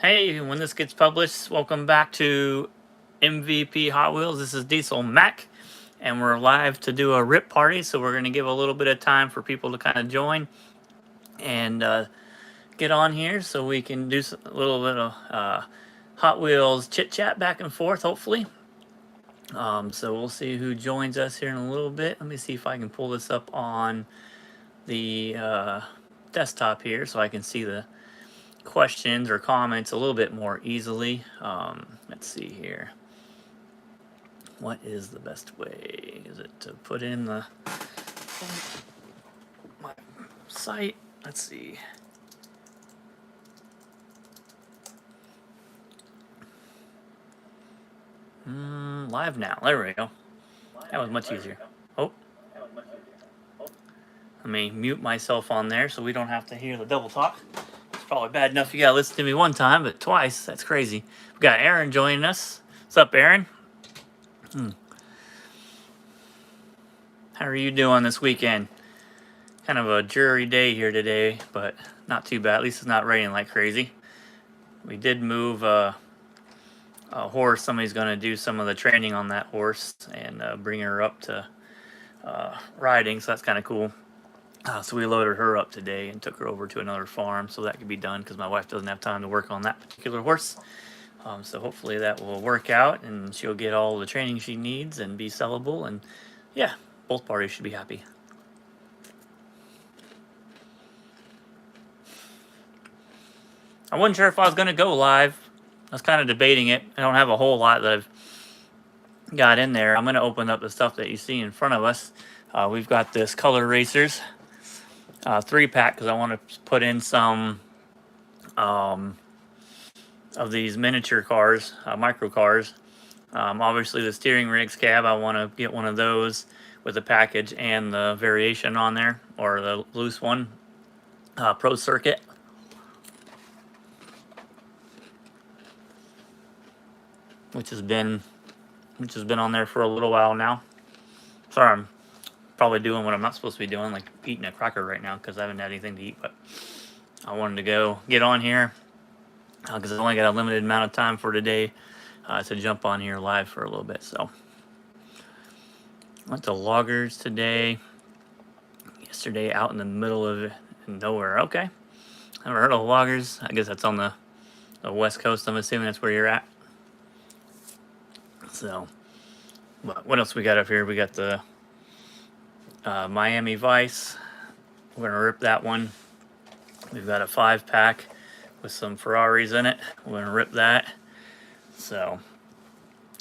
Hey, when this gets published, welcome back to MVP Hot Wheels. This is Diesel Mac, and we're live to do a rip party. So we're going to give a little bit of time for people to kind of join and get on here, so we can do a little bit of Hot Wheels chit chat back and forth. Hopefully, so we'll see who joins us here in a little bit. Let me see if I can pull this up on the desktop here, so I can see the questions or comments a little bit more easily. Let's see here. What is the best way? Is it to put in my site? Let's see. Live now. There we go. That was much easier. Oh, let me mute myself on there so we don't have to hear the double talk. It's probably bad enough you gotta listen to me one time, but twice, that's crazy. We got Aaron joining us. What's up, Aaron? How are you doing this weekend? Kind of a dreary day here today, but not too bad. At least it's not raining like crazy. We did move a horse. Somebody's going to do some of the training on that horse and bring her up to riding, so that's kind of cool. So we loaded her up today and took her over to another farm so that could be done, because my wife doesn't have time to work on that particular horse. So hopefully that will work out and she'll get all the training she needs and be sellable, and yeah, both parties should be happy. I wasn't sure if I was going to go live. I was kind of debating it. I don't have a whole lot that I've got in there. I'm going to open up the stuff that you see in front of us. We've got this Color Racers 3-pack, because I want to put in some of these miniature cars, micro cars. Obviously the steering rigs cab, I want to get one of those with the package and the variation on there, or the loose one, Pro Circuit. Which has been on there for a little while now. Sorry, I'm probably doing what I'm not supposed to be doing, like eating a cracker right now, because I haven't had anything to eat. But I wanted to go get on here because I only got a limited amount of time for today to jump on here live for a little bit. So went to Loggers today. Yesterday, out in the middle of nowhere. Okay, never heard of Loggers. I guess that's on the West Coast. I'm assuming that's where you're at. So, but what else we got up here? We got the Miami Vice. We're gonna rip that one. We've got a 5-pack with some Ferraris in it. We're gonna rip that. So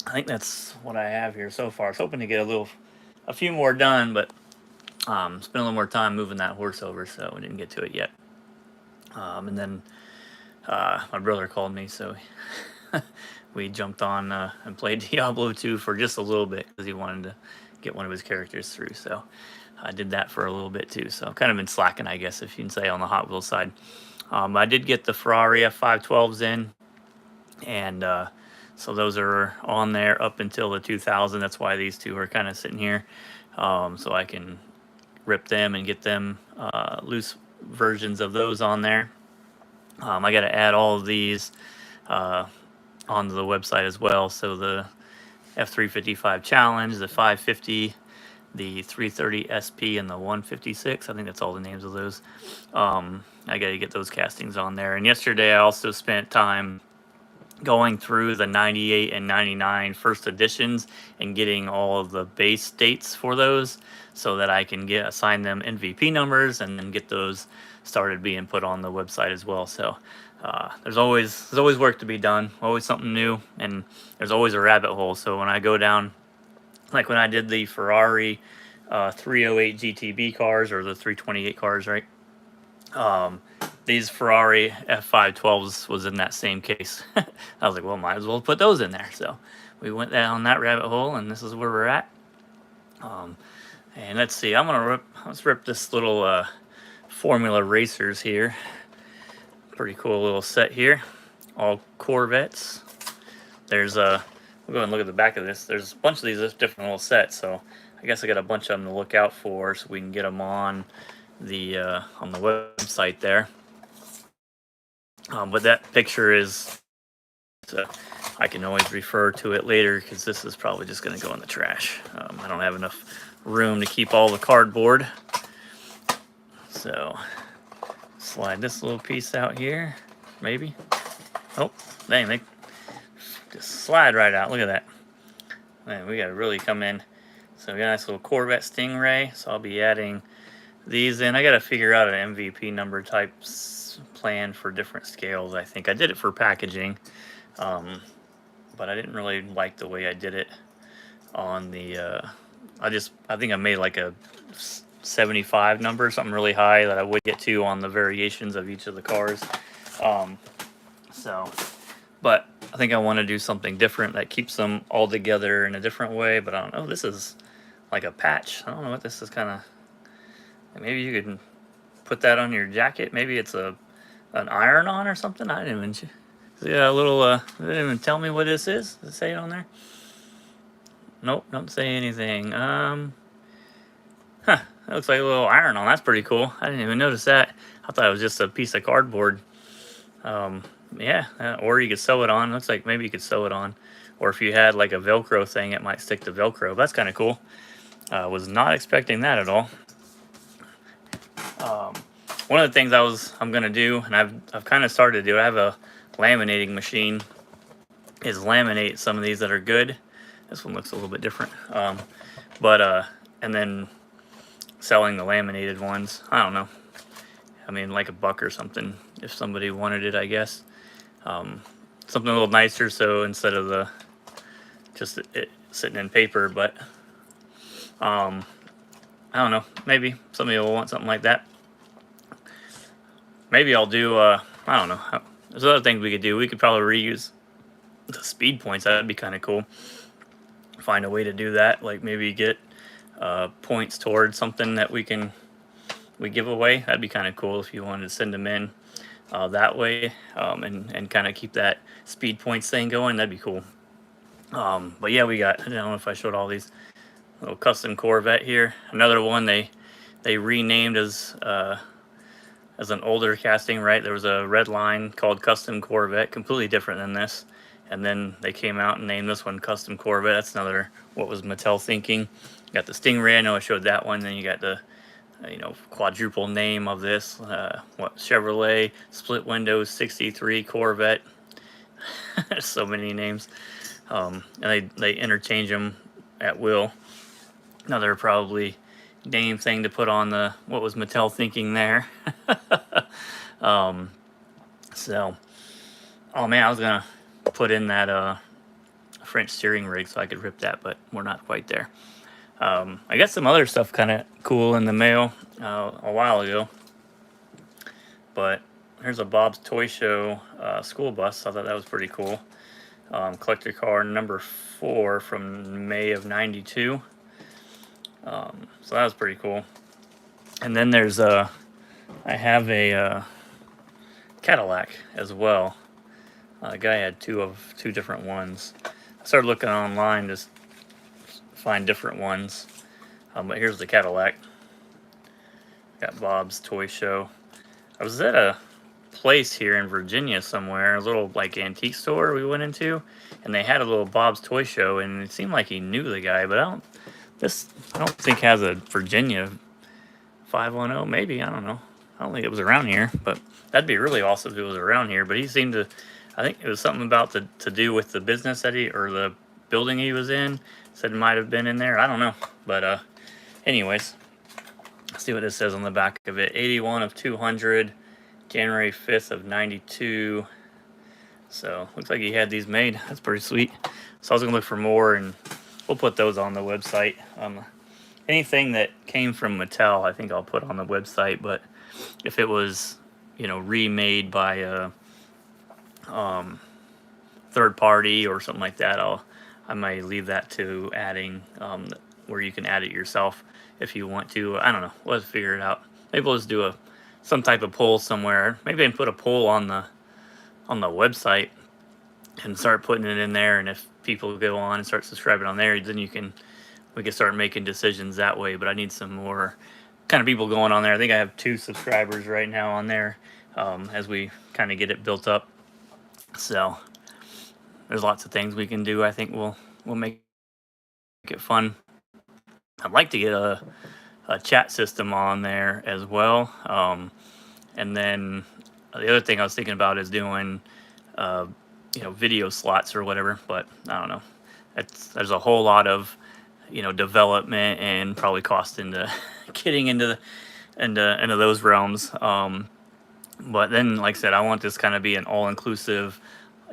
I think that's what I have here so far. I was hoping to get a few more done, but spent a little more time moving that horse over, so we didn't get to it yet. And then my brother called me, so we jumped on and played Diablo 2 for just a little bit, because he wanted to get one of his characters through. So I did that for a little bit too. So I've kind of been slacking, I guess, if you can say, on the Hot Wheels side. I did get the Ferrari F512s in, and so those are on there up until the 2000. That's why these two are kind of sitting here, so I can rip them and get them loose versions of those on there. I got to add all of these onto the website as well. So the F355 Challenge, the 550, the 330 SP, and the 156. I think that's all the names of those. I got to get those castings on there. And yesterday I also spent time going through the 98 and 99 first editions and getting all of the base dates for those, so that I can assign them MVP numbers and then get those started being put on the website as well. So there's always work to be done, always something new, and there's always a rabbit hole. So when I go down, like when I did the Ferrari 308 GTB cars, or the 328 cars, right? These Ferrari F512s was in that same case. I was like, well, might as well put those in there. So we went down that rabbit hole, and this is where we're at. And let's see, let's rip this little Formula Racers here. Pretty cool little set here. All Corvettes. We'll go and look at the back of this. There's a bunch of these different little sets, so I guess I got a bunch of them to look out for, so we can get them on the website there. But that picture is, I can always refer to it later because this is probably just going to go in the trash. I don't have enough room to keep all the cardboard. So slide this little piece out here, maybe. Oh, dang, they just slide right out. Look at that. Man, we got to really come in. So we got a nice little Corvette Stingray. So I'll be adding these in. I got to figure out an MVP number type plan for different scales. I think I did it for packaging, but I didn't really like the way I did it on the. I think I made like a 75 number, something really high that I would get to on the variations of each of the cars. But I think I want to do something different that keeps them all together in a different way. But I don't know. This is like a patch. I don't know what this is kind of. Maybe you could put that on your jacket. Maybe it's an iron-on or something. I didn't even. Yeah, a little. They didn't even tell me what this is. Does it say it on there? Nope, don't say anything. That looks like a little iron-on. That's pretty cool. I didn't even notice that. I thought it was just a piece of cardboard. Yeah, or you could sew it on. Looks like maybe you could sew it on. Or if you had like a Velcro thing, it might stick to Velcro. That's kind of cool. Was not expecting that at all. One of the things I'm gonna do, and I've kind of started to do. I have a laminating machine. Is laminate some of these that are good. This one looks a little bit different. And then selling the laminated ones. I don't know. I mean, like $1 or something if somebody wanted it, I guess. Something a little nicer, so instead of the just it sitting in paper. But I don't know. Maybe somebody will want something like that. Maybe I'll do. I don't know. There's other things we could do. We could probably reuse the speed points. That'd be kind of cool. Find a way to do that. Like maybe get points towards something that we give away. That'd be kind of cool if you wanted to send them in that way, and kind of keep that speed points thing going. That'd be cool. But yeah, we got. I don't know if I showed all these little custom Corvette here. Another one they renamed as an older casting, right? There was a red line called Custom Corvette, completely different than this. And then they came out and named this one Custom Corvette. That's another, what was Mattel thinking? You got the Stingray, I know I showed that one. Then you got the, quadruple name of this. Chevrolet, split windows, 63 Corvette. There's so many names. And they interchange them at will. Another probably name thing to put on the what was Mattel thinking there. So, oh man, I was gonna put in that French steering rig so I could rip that, but we're not quite there. I got some other stuff kind of cool in the mail a while ago, but here's a Bob's Toy Show school bus. I thought that was pretty cool. Collector car number 4 from May of '92. So that was pretty cool. And then there's I have a Cadillac as well. The guy had two different ones. I started looking online to find different ones. But here's the Cadillac. Got Bob's Toy Show. I was at a place here in Virginia somewhere, a little like antique store we went into, and they had a little Bob's Toy Show, and it seemed like he knew the guy, but I don't think has a Virginia 510, maybe, I don't know. I don't think it was around here, but that'd be really awesome if it was around here. But he seemed to, I think it was something about to do with the business that or the building he was in. Said it might have been in there. I don't know. But anyways, let's see what this says on the back of it. 81 of 200, January 5th of 92. So looks like he had these made. That's pretty sweet. So I was gonna look for more, and we'll put those on the website. Anything that came from Mattel, I think I'll put on the website. But if it was, remade by a third party or something like that, I might leave that to adding, where you can add it yourself if you want to. I don't know. We'll have to figure it out. Maybe we'll just do some type of poll somewhere. Maybe I can put a poll on the website and start putting it in there. And if people go on and start subscribing on there, then we can start making decisions that way. But I need some more kind of people going on there. I think I have 2 subscribers right now on there. as we kind of get it built up. So there's lots of things we can do. I think we'll make it fun. I'd like to get a chat system on there as well. And then the other thing I was thinking about is doing, uh, video slots or whatever. But I don't know. There's a whole lot of, development and probably cost into getting into those realms. But then, like I said, I want this kind of be an all-inclusive,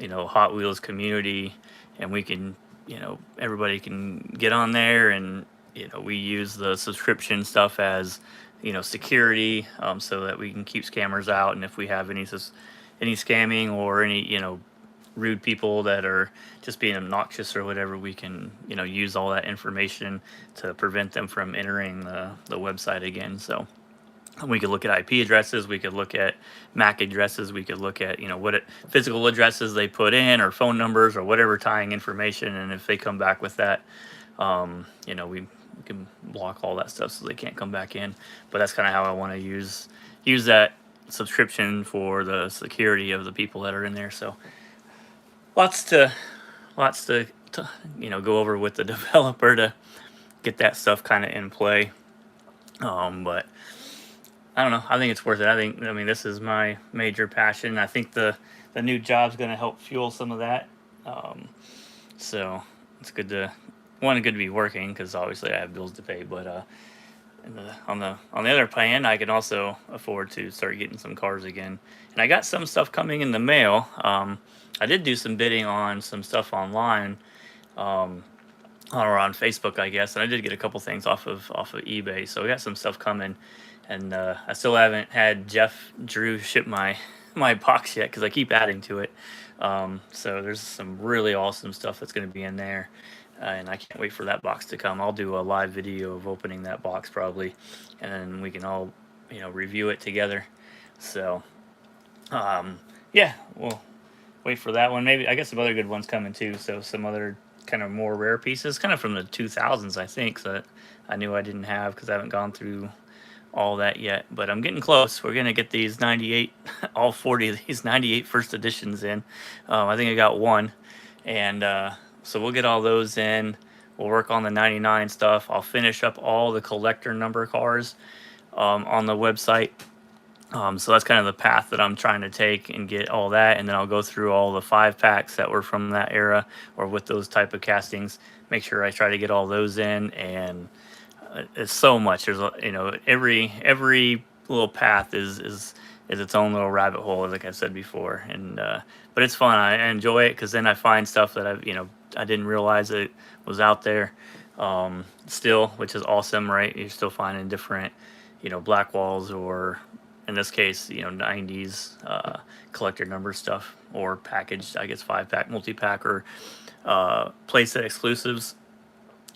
Hot Wheels community, and we can, everybody can get on there, and we use the subscription stuff as, security, so that we can keep scammers out, and if we have any scamming or any, rude people that are just being obnoxious or whatever, we can, use all that information to prevent them from entering the website again. So we could look at IP addresses, we could look at MAC addresses, we could look at, physical addresses they put in, or phone numbers, or whatever tying information. And if they come back with that, we can block all that stuff so they can't come back in. But that's kind of how I want to use that subscription for the security of the people that are in there. So lots to go over with the developer to get that stuff kind of in play. But I don't know. I think it's worth it. I mean, this is my major passion. I think the new job's going to help fuel some of that. So it's good to be working, because obviously I have bills to pay. But on the other hand, I can also afford to start getting some cars again. And I got some stuff coming in the mail. I did do some bidding on some stuff online, or on Facebook, I guess, and I did get a couple things off of eBay. So we got some stuff coming, and I still haven't had Jeff Drew ship my box yet, because I keep adding to it. So there's some really awesome stuff that's going to be in there, and I can't wait for that box to come. I'll do a live video of opening that box probably, and then we can all review it together. So yeah, we'll wait for that one. Maybe I guess some other good ones coming too. So some other kind of more rare pieces, kind of from the 2000s, I think, so that I knew I didn't have, because I haven't gone through all that yet. But I'm getting close. We're gonna get these 98, all 40 of these 98 first editions in. I think I got one, and so we'll get all those in. We'll work on the 99 stuff. I'll finish up all the collector number cars on the website. So that's kind of the path that I'm trying to take, and get all that, and then I'll go through all the 5-packs that were from that era, or with those type of castings. Make sure I try to get all those in, and it's so much. There's every little path is its own little rabbit hole, like I said before, and but it's fun. I enjoy it, because then I find stuff that I didn't realize it was out there still, which is awesome, right? You're still finding different black walls, or in this case, 90s collector number stuff, or packaged, I guess, 5-pack, multi-pack, or playset exclusives.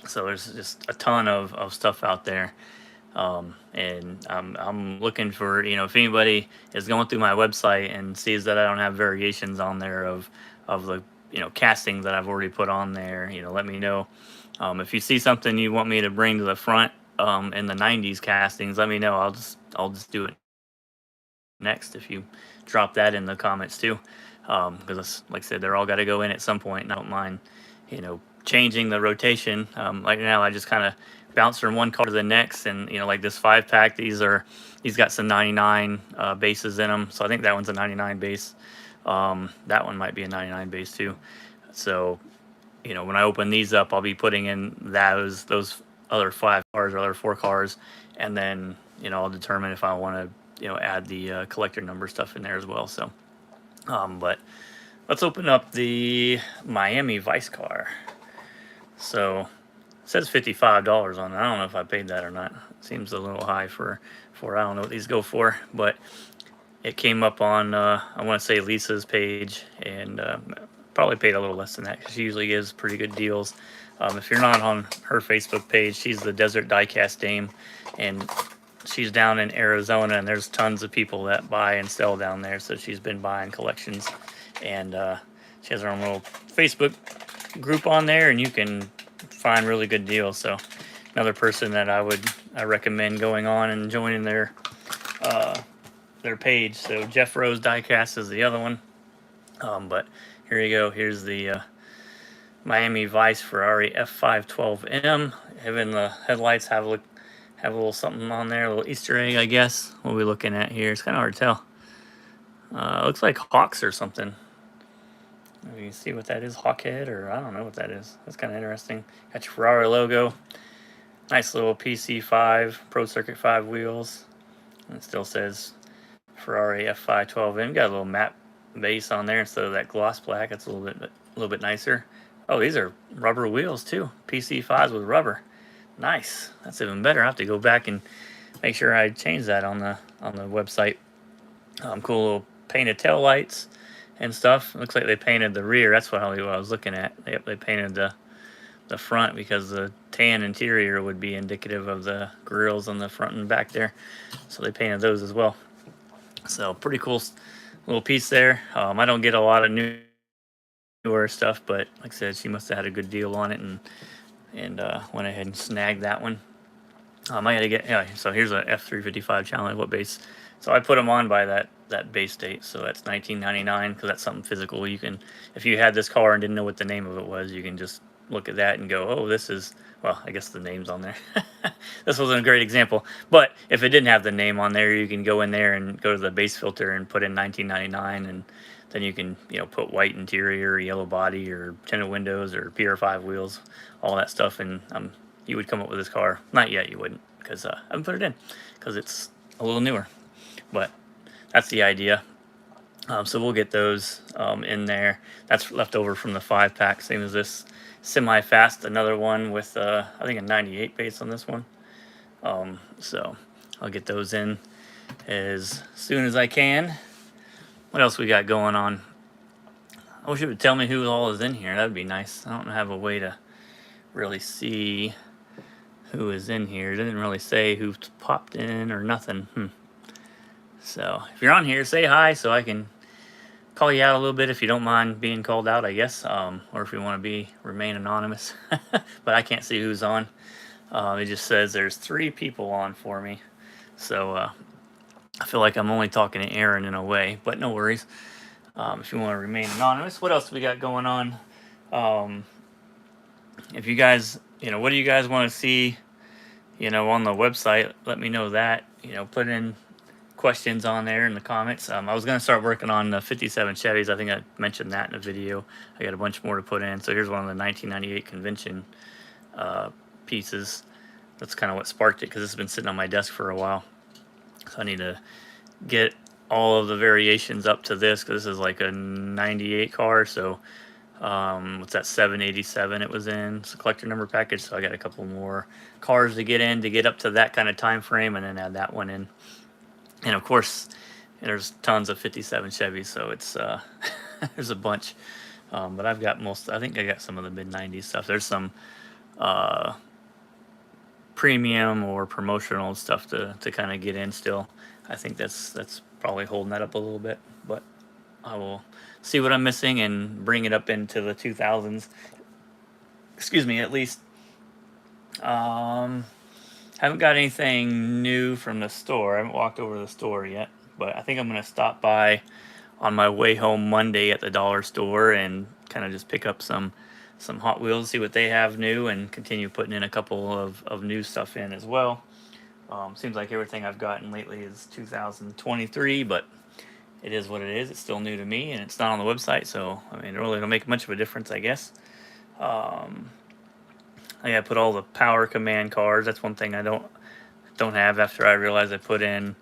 So there's just a ton of stuff out there. And I'm looking for, if anybody is going through my website and sees that I don't have variations on there of the, casting that I've already put on there, let me know. If you see something you want me to bring to the front in the 90s castings, let me know. I'll just do it next, if you drop that in the comments too, because like I said, they're all got to go in at some point, and I don't mind changing the rotation. Like now I just kind of bounce from one car to the next, and like this 5-pack, he's got some 99 bases in them, so I think that one's a 99 base. That one might be a 99 base too. So when I open these up, I'll be putting in those other 5 cars or other 4 cars, and then I'll determine if I want to add the collector number stuff in there as well. So but let's open up the Miami Vice car. So it says $55 on it. I don't know if I paid that or not. It seems a little high for I don't know what these go for, but it came up on I want to say Lisa's page, and probably paid a little less than that, because she usually gives pretty good deals. If you're not on her Facebook page, she's the Desert Diecast Dame, and she's down in Arizona, and there's tons of people that buy and sell down there. So she's been buying collections, and she has her own little Facebook group on there, and you can find really good deals. So another person that I recommend going on and joining their their page. So Jeff Rose Diecast is the other one. But here you go. Here's the Miami Vice Ferrari F512M. Even the headlights have a little something on there, a little Easter egg, I guess. What are we looking at here? It's kind of hard to tell. Looks like hawks or something. You can see what that is, Hawkhead, or I don't know what that is. That's kind of interesting. Got your Ferrari logo. Nice little PC5, Pro Circuit 5 wheels. And it still says Ferrari F512M. Got a little matte base on there instead of that gloss black. It's a little bit nicer. Oh, these are rubber wheels too. PC5s with rubber. Nice. That's even better. I have to go back and make sure I change that on the website. Cool little painted tail lights and stuff. Looks like they painted the rear. That's what I was looking at. Yep, they painted the front because the tan interior would be indicative of the grills on the front and back there. So they painted those as well. So pretty cool little piece there. I don't get a lot of newer stuff, but like I said, she must have had a good deal on it and went ahead and snagged that one. I gotta get, yeah, so here's a F355 Challenge what base. So I put them on by that base date, so that's 1999, because that's something physical. You can, if you had this car and didn't know what the name of it was, you can just look at that and go, oh, this is, well, I guess the name's on there. This wasn't a great example, but if it didn't have the name on there, you can go in there and go to the base filter and put in 1999, and then you can, you know, put white interior, yellow body, or tinted windows, or PR5 wheels, all that stuff, and you would come up with this car. Not yet, you wouldn't, because I haven't put it in, because it's a little newer, but that's the idea. So we'll get those in there. That's left over from the 5-pack, same as this semi-fast, another one with I think a 98 base on this one. So I'll get those in as soon as I can. What else we got going on? I wish it would tell me who all is in here. That would be nice. I don't have a way to really see who is in here. It didn't really say who popped in or nothing. So if you're on here, say hi so I can call you out a little bit if you don't mind being called out, I guess, or if you want to remain anonymous. But I can't see who's on. It just says there's 3 people on for me, so I feel like I'm only talking to Aaron in a way, but no worries. If you want to remain anonymous. What else we got going on? If you guys, you know, what do you guys want to see, you know, on the website? Let me know that. You know, put in questions on there in the comments. I was going to start working on the 57 Chevys. I think I mentioned that in a video. I got a bunch more to put in. So here's one of the 1998 convention pieces. That's kind of what sparked it, because it's been sitting on my desk for a while. So I need to get all of the variations up to this, because this is like a 98 car. So what's that, 787 it was in. It's a collector number package. So I got a couple more cars to get in to get up to that kind of time frame, and then add that one in. And of course, there's tons of 57 Chevys, so it's there's a bunch. But I've got I think I got some of the mid-90s stuff. There's some premium or promotional stuff to kind of get in still. I think that's probably holding that up a little bit, but I will see what I'm missing and bring it up into the 2000s. Excuse me, at least. Haven't got anything new from the store. I haven't walked over to the store yet, but I think I'm going to stop by on my way home Monday at the dollar store and kind of just pick up some Hot Wheels, see what they have new, and continue putting in a couple of new stuff in as well. Seems like everything I've gotten lately is 2023, but it is what it is. It's still new to me, and it's not on the website, so I mean, it really don't make much of a difference, I guess. I gotta put all the Power Command cars. That's one thing I don't have after I realized I put in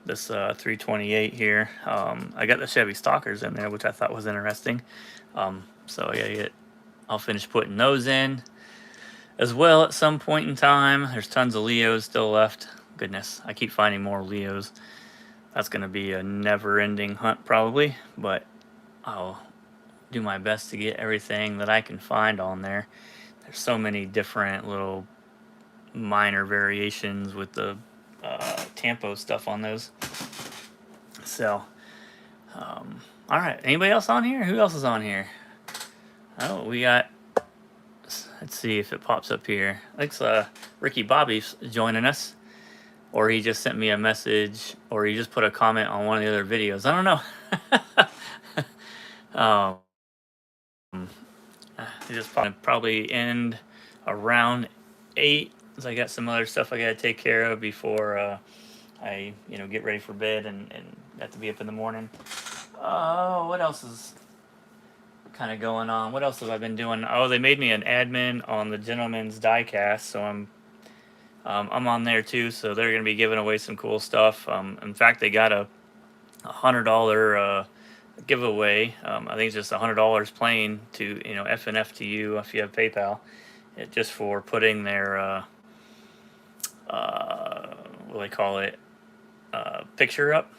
this 328 here. I got the Chevy Stalkers in there, which I thought was interesting. So I'll finish putting those in as well at some point in time. There's tons of Leos still left. Goodness, I keep finding more Leos. That's gonna be a never-ending hunt probably, but I'll do my best to get everything that I can find on there. There's so many different little minor variations with the Tampo stuff on those. So, all right. Anybody else on here? Who else is on here? Oh, we got, let's see if it pops up here. Looks Ricky Bobby's joining us. or he just sent me a message, or he just put a comment on one of the other videos. I don't know. It just probably end around 8. So I got some other stuff I got to take care of before I get ready for bed and have to be up in the morning. What else is kind of going on? What else have I been doing? Oh, they made me an admin on the Gentleman's Diecast, so I'm on there too. So they're gonna be giving away some cool stuff. In fact, they got a $100 giveaway. I think it's just $100 plain to FNF to you if you have PayPal. Just for putting their what do they call it, picture up.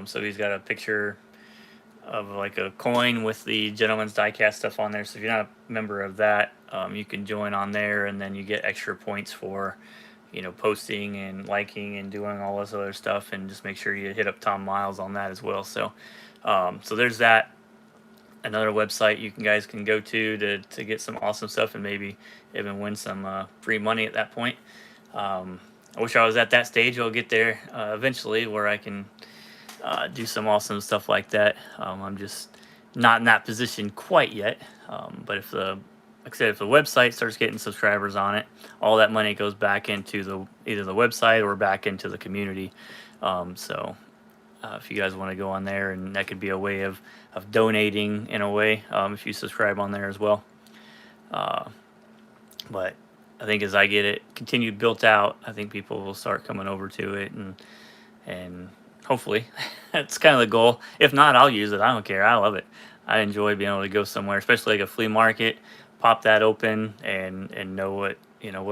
So he's got a picture of like a coin with the Gentleman's Diecast stuff on there. So if you're not a member of that, you can join on there, and then you get extra points for posting and liking and doing all this other stuff. And just make sure you hit up Tom Miles on that as well. So so there's that. Another website you guys can go to get some awesome stuff and maybe even win some free money at that point. I wish I was at that stage. I'll get there eventually where I can do some awesome stuff like that. I'm just not in that position quite yet. But if like I said, if the website starts getting subscribers on it, all that money goes back into either the website or back into the community. So if you guys want to go on there, and that could be a way of donating in a way, if you subscribe on there as well. But I think as I get it continued built out, I think people will start coming over to it, and hopefully that's kind of the goal. If not, I'll use it. I don't care. I love it. I enjoy being able to go somewhere, especially like a flea market, pop that open and know what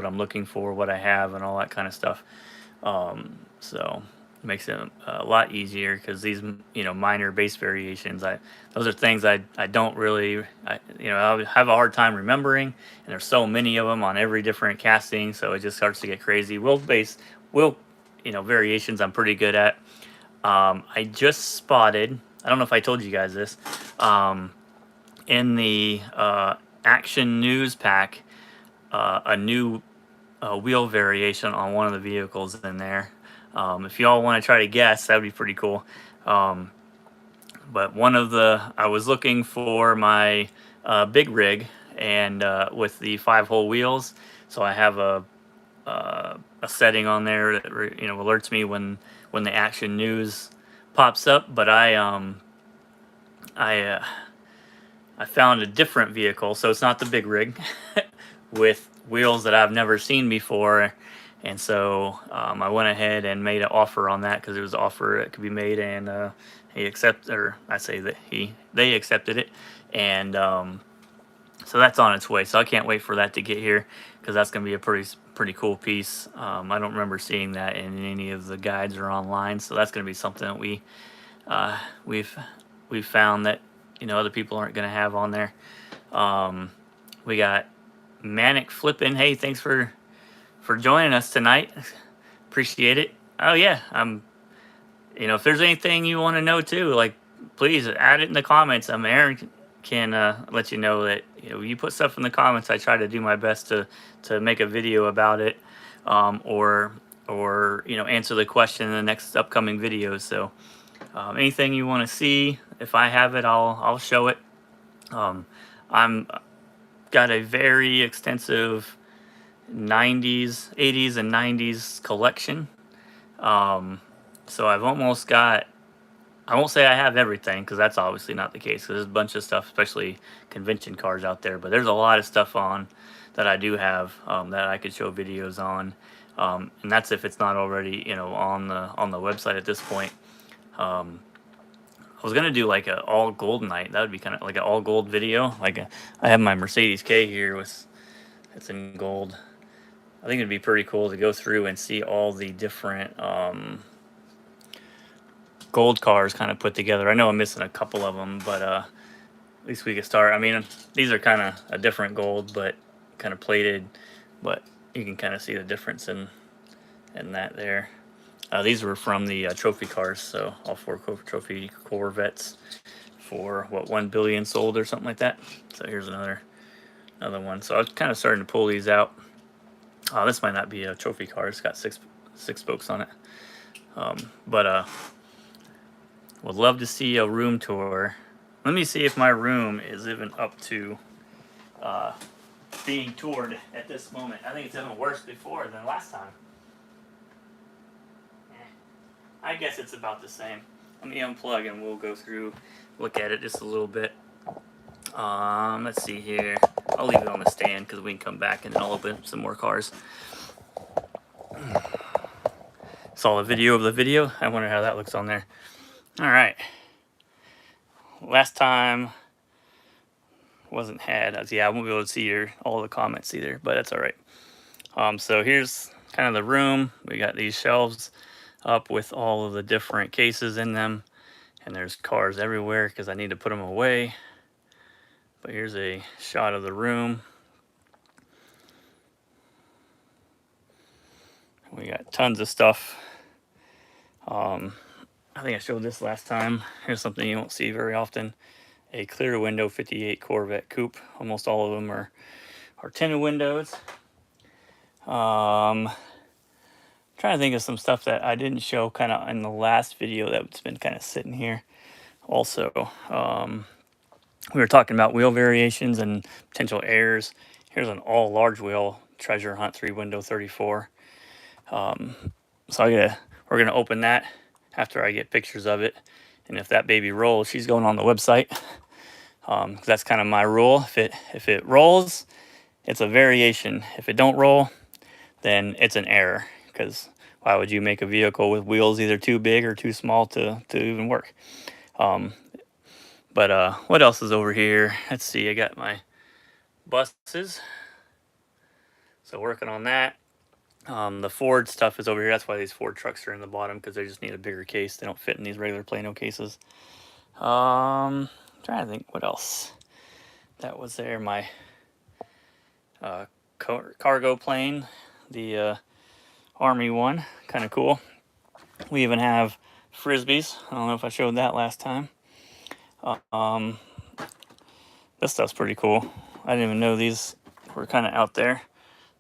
I'm looking for, what I have, and all that kind of stuff. So it makes it a lot easier, because these minor bass variations, those are things I don't really I have a hard time remembering, and there's so many of them on every different casting, so it just starts to get crazy. Will variations I'm pretty good at. I just spotted, I don't know if I told you guys this, in the Action News pack, a new wheel variation on one of the vehicles in there. If y'all want to try to guess, that would be pretty cool. But I was looking for my big rig, and with the 5-hole wheels, so I have a setting on there that alerts me when the Action News pops up. But I found a different vehicle, so it's not the big rig, with wheels that I've never seen before. And so I went ahead and made an offer on that, because it was an offer that could be made, and they accepted it, and so that's on its way. So I can't wait for that to get here, because that's going to be a pretty cool piece. I don't remember seeing that in any of the guides or online, so that's going to be something that we've found that other people aren't going to have on there. We got Manic Flippin'. Hey, thanks for joining us tonight. Appreciate it. Oh yeah, if there's anything you want to know too, like, please add it in the comments. Aaron can let you know that you put stuff in the comments. I try to do my best to make a video about it, or answer the question in the next upcoming videos. So anything you want to see, if I have it, I'll show it. I'm got a very extensive 90s, 80s, and 90s collection. So I've almost got, I won't say I have everything, because that's obviously not the case, because there's a bunch of stuff, especially convention cars out there, but there's a lot of stuff on that I do have, that I could show videos on, and that's if it's not already on the website at this point. I was gonna do like an all gold night. That would be kind of like an all gold video. I have my Mercedes K here it's in gold. I think it'd be pretty cool to go through and see all the different gold cars kind of put together. I know I'm missing a couple of them, but at least we could start. I mean, these are kind of a different gold, but kind of plated, but you can kind of see the difference in that there. These were from the trophy cars, so all 4 trophy Corvettes for 1 billion sold or something like that. So here's another one. So I was kind of starting to pull these out. This might not be a trophy car. It's got 6 spokes on it. But would love to see a room tour. Let me see if my room is even up to being toured at this moment. I think it's even worse before than last time. I guess it's about the same. Let me unplug and we'll go through, look at it just a little bit. Let's see here. I'll leave it on the stand because we can come back and then I'll open some more cars. Saw a video of the video. I wonder how that looks on there. All right. Last time wasn't had. Yeah, I won't be able to see all the comments either, but that's all right. So here's kind of the room. We got these shelves up with all of the different cases in them, and there's cars everywhere because I need to put them away. But here's a shot of the room. We got tons of stuff. I think I showed this last time. Here's something you won't see very often. A clear window 58 Corvette coupe. Almost all of them are tinted windows. Trying to think of some stuff that I didn't show kind of in the last video that's been kind of sitting here. Also, we were talking about wheel variations and potential errors. Here's an all large wheel treasure hunt 3-window 34. So we're gonna open that after I get pictures of it, and if that baby rolls, she's going on the website. That's kind of my rule. If it rolls, it's a variation. If it don't roll, then it's an error. Because why would you make a vehicle with wheels either too big or too small to even work? But what else is over here? Let's see. I got my buses. So working on that. The Ford stuff is over here. That's why these Ford trucks are in the bottom, because they just need a bigger case. They don't fit in these regular Plano cases. Trying to think what else that was there. My cargo plane, the Army one, kind of cool. We even have Frisbees. I don't know if I showed that last time. This stuff's pretty cool. I didn't even know these were kind of out there.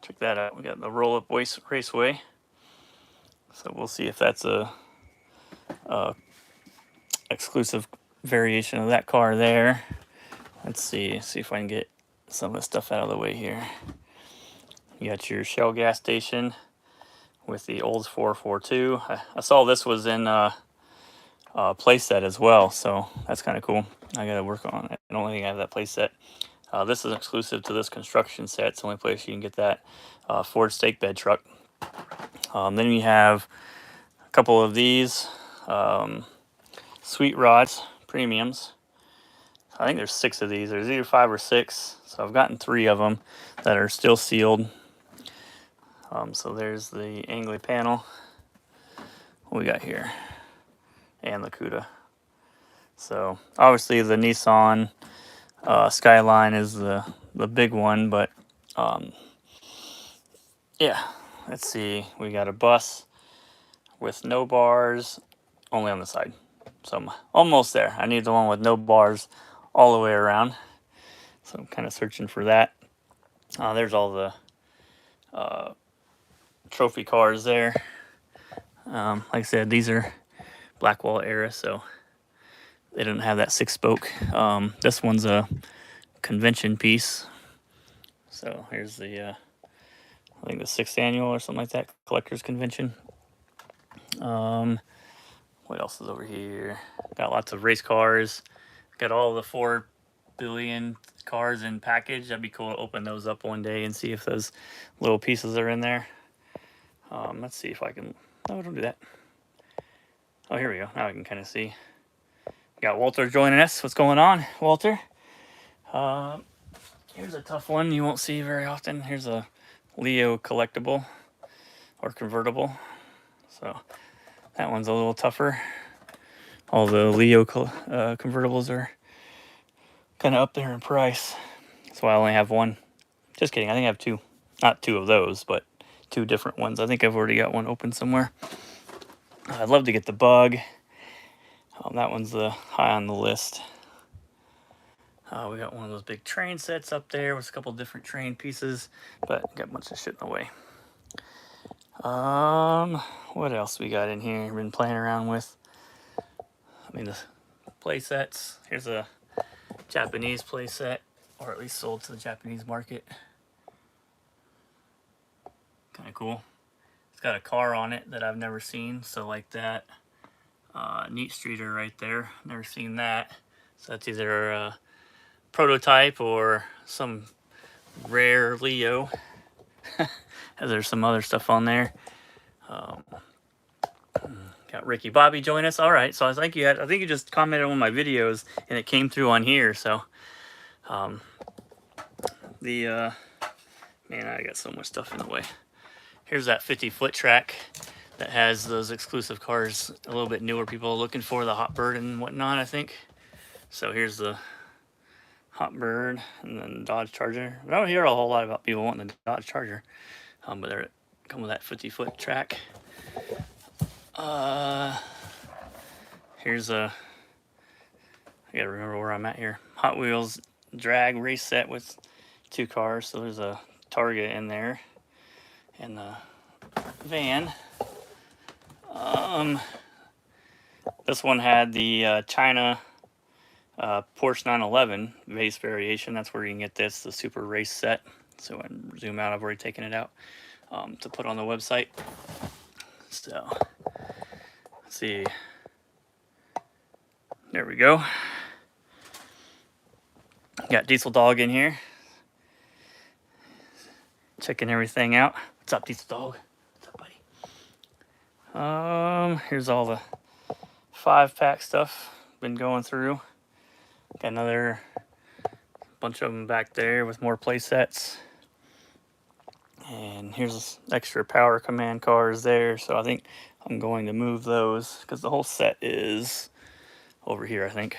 Check that out. We got the Roll Up Raceway. So we'll see if that's a exclusive variation of that car there. Let's see if I can get some of the stuff out of the way here. You got your Shell gas station with the Olds 442. I saw this was in playset as well, so that's kind of cool. I gotta work on it. I don't think I have that playset. This is exclusive to this construction set. It's the only place you can get that Ford stake bed truck. Then you have a couple of these Sweet Rods premiums. I think there's 6 of these. There's either 5 or 6. So I've gotten 3 of them that are still sealed. So there's the Angley panel. What we got here? And the CUDA. So obviously the Nissan Skyline is the big one, but yeah, let's see. We got a bus with no bars, only on the side. So I'm almost there. I need the one with no bars all the way around. So I'm kind of searching for that. There's all the trophy cars there. Like I said, these are Blackwall era, so they didn't have that 6-spoke. This one's a convention piece. So here's the, I think the 6th annual or something like that, collector's convention. What else is over here? Got lots of race cars. Got all the 4 billion cars in package. That'd be cool to open those up one day and see if those little pieces are in there. Let's see if I can, no, don't do that. Oh, here we go. Now I can kind of see. Got Walter joining us. What's going on, Walter? Here's a tough one you won't see very often. Here's a Leo collectible or convertible. So that one's a little tougher. All the Leo convertibles are kind of up there in price. That's why I only have one. Just kidding. I think I have 2. Not 2 of those, but 2 different ones. I think I've already got one open somewhere. I'd love to get the Bug. That one's high on the list. We got one of those big train sets up there with a couple different train pieces, but got a bunch of shit in the way. What else we got in here? Been playing around with. I mean, the play sets. Here's a Japanese play set, or at least sold to the Japanese market. Kind of cool. It's got a car on it that I've never seen, so like that. Neat Streeter right there. Never seen that. So that's either a prototype or some rare Leo. There's some other stuff on there. Got Ricky Bobby join us. All right, so I think you just commented on my videos and it came through on here. So, man, I got so much stuff in the way. Here's that 50-foot track that has those exclusive cars, a little bit newer people are looking for, the Hot Bird and whatnot, I think. So here's the Hot Bird and then Dodge Charger. I don't hear a whole lot about people wanting the Dodge Charger, but they come with that 50-foot track. Here's I gotta remember where I'm at here. Hot Wheels drag race set with 2 cars. So there's a Target in there and the van. This one had the China Porsche 911 base variation. That's where you can get this, the super race set. So I zoom out, I've already taken it out to put on the website. So let's see. There we go. Got Diesel Dog in here. Checking everything out. What's up, Diesel Dog? What's up, buddy? Here's all the 5-pack stuff been going through. Got another bunch of them back there with more play sets. And here's extra power command cars there. So I think I'm going to move those because the whole set is over here, I think.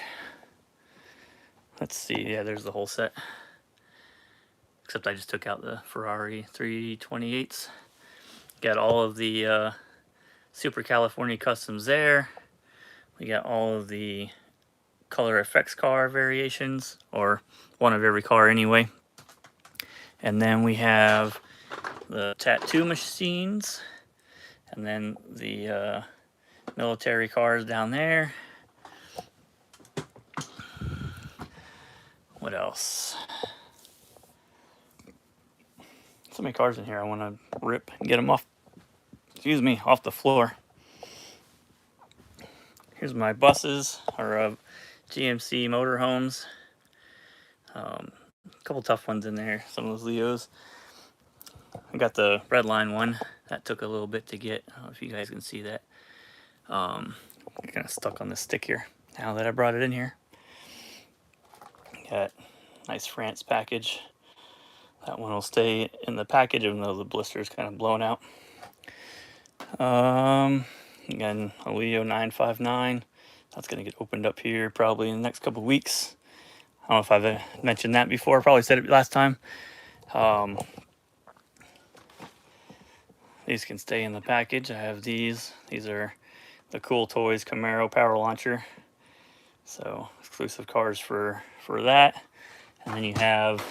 Let's see. Yeah, there's the whole set. Except I just took out the Ferrari 328s. Got all of the Super California Customs there. We got all of the Color FX car variations, or one of every car anyway. And then we have the tattoo machines, and then the military cars down there. What else? So many cars in here I want to rip and get them off, off the floor. Here's my buses, or GMC motorhomes. A couple tough ones in there, some of those Leos. I got the red line one. That took a little bit to get. I don't know if you guys can see that. I'm kind of stuck on this stick here now that I brought it in here. Got nice France package. That one will stay in the package even though the blister is kind of blown out. Again, a Leo 959. That's going to get opened up here probably in the next couple weeks. I don't know if I've mentioned that before. Probably said it last time. These can stay in the package. I have these. These are the Cool Toys Camaro Power Launcher. So exclusive cars for that. And then you have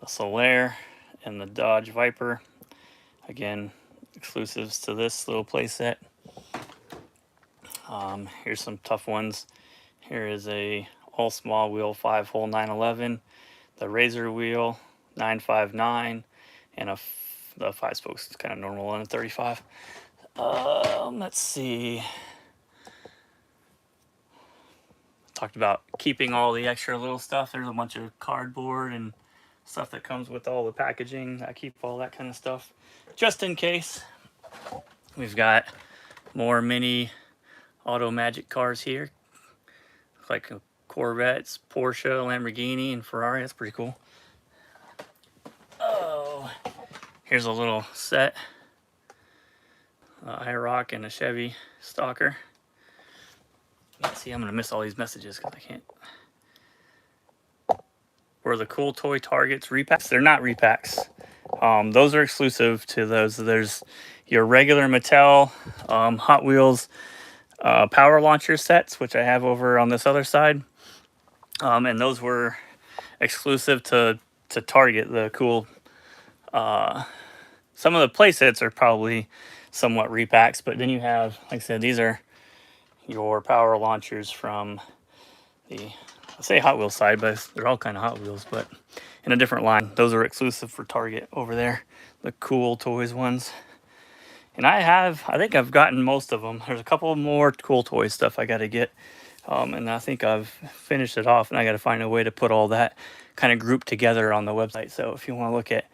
the Solaire and the Dodge Viper. Again, exclusives to this little playset. Here's some tough ones. Here is a all small wheel 5-hole 911, the Razor wheel 959, and the 5 spokes is kind of normal on a 35. Let's see. Talked about keeping all the extra little stuff. There's a bunch of cardboard and stuff that comes with all the packaging. I keep all that kind of stuff just in case. We've got more mini Auto Magic cars here, like Corvettes, Porsche, Lamborghini, and Ferrari. That's pretty cool. Oh, here's a little set. IROC and a Chevy Stalker. Let's see, I'm gonna miss all these messages because I can't. Were the Cool Toy Targets repacks? They're not repacks. Those are exclusive to those. There's your regular Mattel Hot Wheels power launcher sets, which I have over on this other side. And those were exclusive to Target, the cool some of the play sets are probably somewhat repacks, but then you have, like I said, these are your power launchers from the, I say Hot Wheels side, but they're all kind of Hot Wheels, but in a different line. Those are exclusive for Target over there, the Cool Toys ones. And I think I've gotten most of them. There's a couple more Cool Toys stuff I got to get. And I think I've finished it off, and I got to find a way to put all that kind of grouped together on the website. So if you want to look at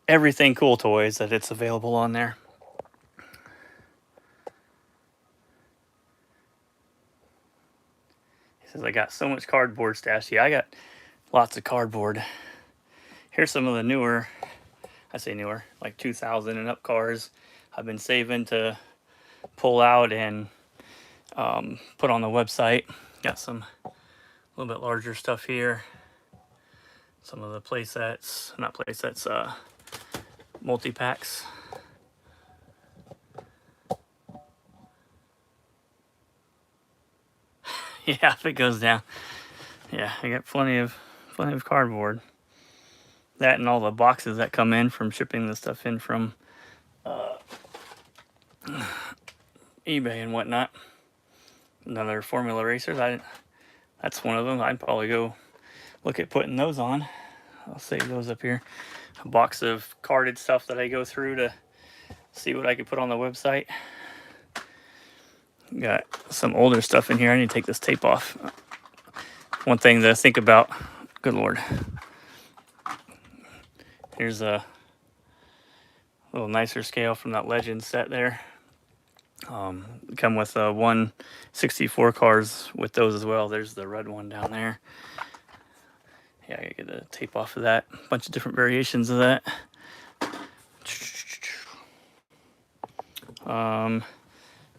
everything Cool Toys, that it's available on there. He says, I got so much cardboard stashed. Yeah, I got lots of cardboard. Here's some of the newer, I say newer, like 2000 and up cars I've been saving to pull out and put on the website. Got some a little bit larger stuff here. Some of the play sets, not play sets, multi-packs. Yeah, if it goes down. Yeah, I got plenty of cardboard. That and all the boxes that come in from shipping the stuff in from eBay and whatnot. Another Formula Racers. That's one of them. I'd probably go look at putting those on. I'll save those up here. A box of carded stuff that I go through to see what I could put on the website. Got some older stuff in here. I need to take this tape off. One thing to think about. Good Lord. Here's a little nicer scale from that Legend set there. Come with 1/64 cars with those as well. There's the red one down there. Yeah, I gotta get the tape off of that. A bunch of different variations of that.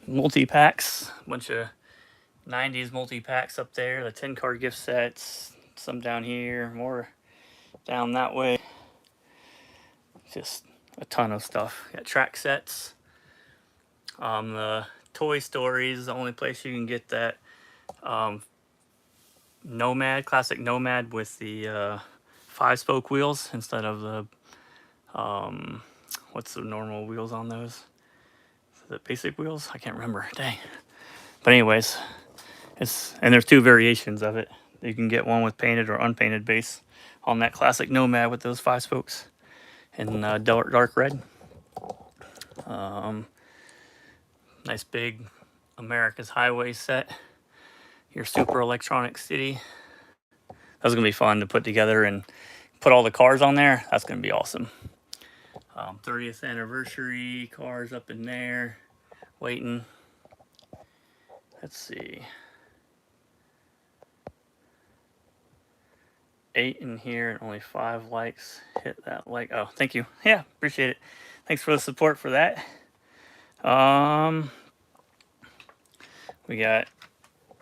Multi-packs. A bunch of 90s multi-packs up there. The 10-card gift sets. Some down here. More down that way. Just a ton of stuff. Got track sets. The Toy Story is the only place you can get that Nomad, classic Nomad with the 5-spoke wheels instead of the what's the normal wheels on those? Is it basic wheels? I can't remember. Dang. But anyways, and there's 2 variations of it. You can get one with painted or unpainted base on that classic Nomad with those 5 spokes in dark red. Nice big America's Highway set. Your Super Electronic City. That's gonna be fun to put together and put all the cars on there. That's gonna be awesome. 30th anniversary cars up in there, waiting. Let's see. 8 in here and only 5 likes. Hit that like. Oh, thank you. Yeah, appreciate it. Thanks for the support for that. We got,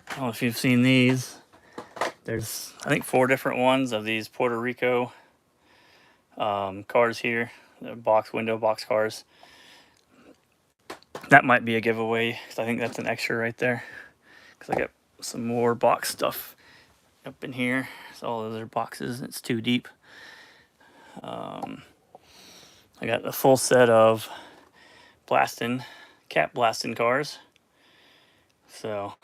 I don't know if you've seen these. There's, I think, 4 different ones of these Puerto Rico cars here. The window box cars. That might be a giveaway, because I think that's an extra right there. Because I got some more box stuff up in here. So all those are boxes, it's too deep. I got the full set of cat blasting cars. So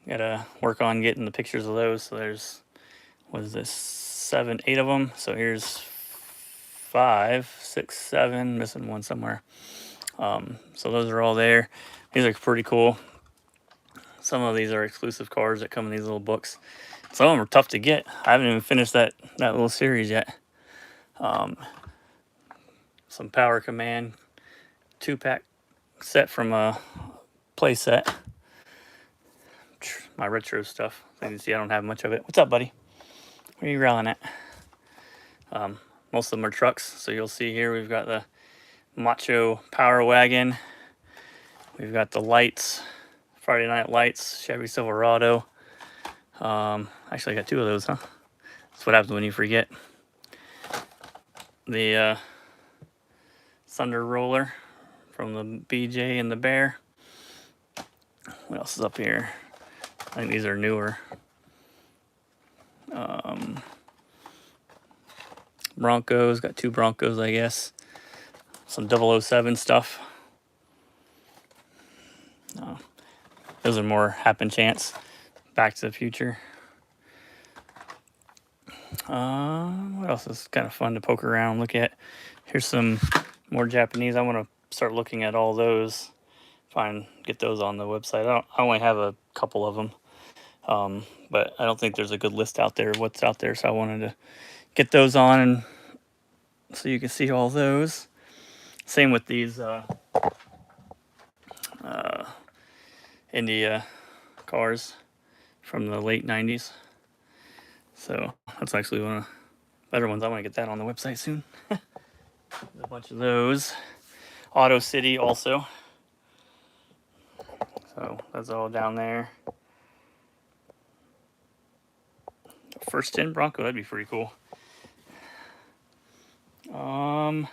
gotta work on getting the pictures of those. So there's, what is this, 7, 8 of them. So here's 5, 6, 7, missing one somewhere. So those are all there. These are pretty cool. Some of these are exclusive cars that come in these little books. Some of them are tough to get. I haven't even finished that little series yet. Some Power Command 2-pack set from a play set. My retro stuff. As you can see, I don't have much of it. What's up, buddy? Where are you growling at? Most of them are trucks. So you'll see here we've got the Macho Power Wagon. We've got the lights, Friday Night Lights, Chevy Silverado. Actually, I got 2 of those, huh? That's what happens when you forget. The Thunder Roller from the BJ and the Bear. What else is up here? I think these are newer. Broncos, got 2 Broncos, I guess. some 007 stuff. Those are more happen chance. Back to the Future. What else is kind of fun to poke around and look at? Here's some more Japanese. I want to start looking at all those. Get those on the website. I only have a couple of them, but I don't think there's a good list out there of what's out there. So I wanted to get those on, and so you can see all those. Same with these India cars from the late 90s. So that's actually one of the better ones. I want to get that on the website soon. There's a bunch of those. Auto City also. So that's all down there. First Gen Bronco, that'd be pretty cool. Oh,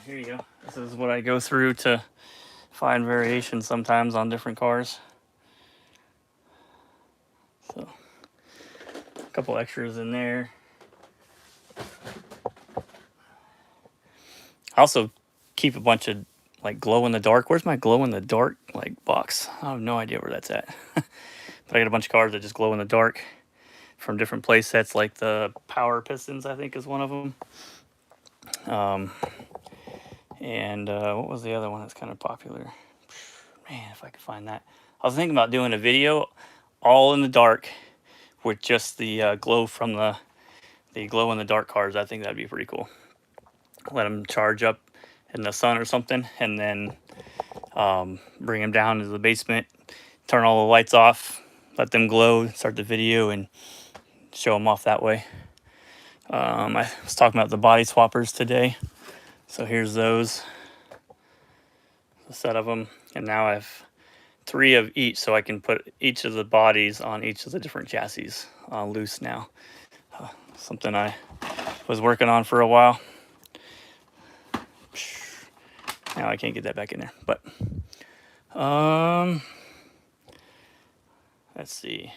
here you go. This is what I go through to find variations sometimes on different cars. So, a couple extras in there. I also keep a bunch of like glow in the dark. Where's my glow in the dark like box? I have no idea where that's at. But I got a bunch of cars that just glow in the dark from different play sets, like the Power Pistons, I think is one of them. And what was the other one that's kind of popular? Man, if I could find that. I was thinking about doing a video all in the dark with just the glow from the glow in the dark cars. I think that'd be pretty cool. Let them charge up in the sun or something, and then bring them down to the basement, turn all the lights off, let them glow, start the video, and show them off that way. I was talking about the body swappers today. So here's those, a set of them, and now I have 3 of each, so I can put each of the bodies on each of the different chassis loose now. Something I was working on for a while. Now I can't get that back in there, but let's see.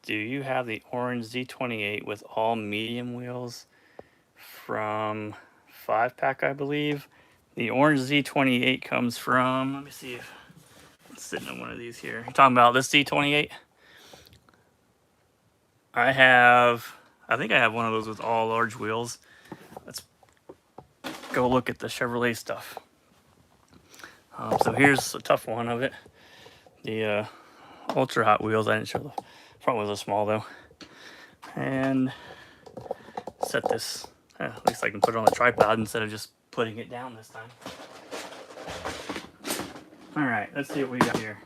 Do you have the orange Z28 with all medium wheels from 5-pack, I believe? The orange Z28 comes from, let me see if it's sitting on one of these here. You're talking about this Z28? I think I have one of those with all large wheels. Let's go look at the Chevrolet stuff. So here's a tough one of it. The Ultra Hot wheels. I didn't show the front wheels are small though. And set this, at least I can put it on the tripod instead of just putting it down this time. All right, let's see what we got here.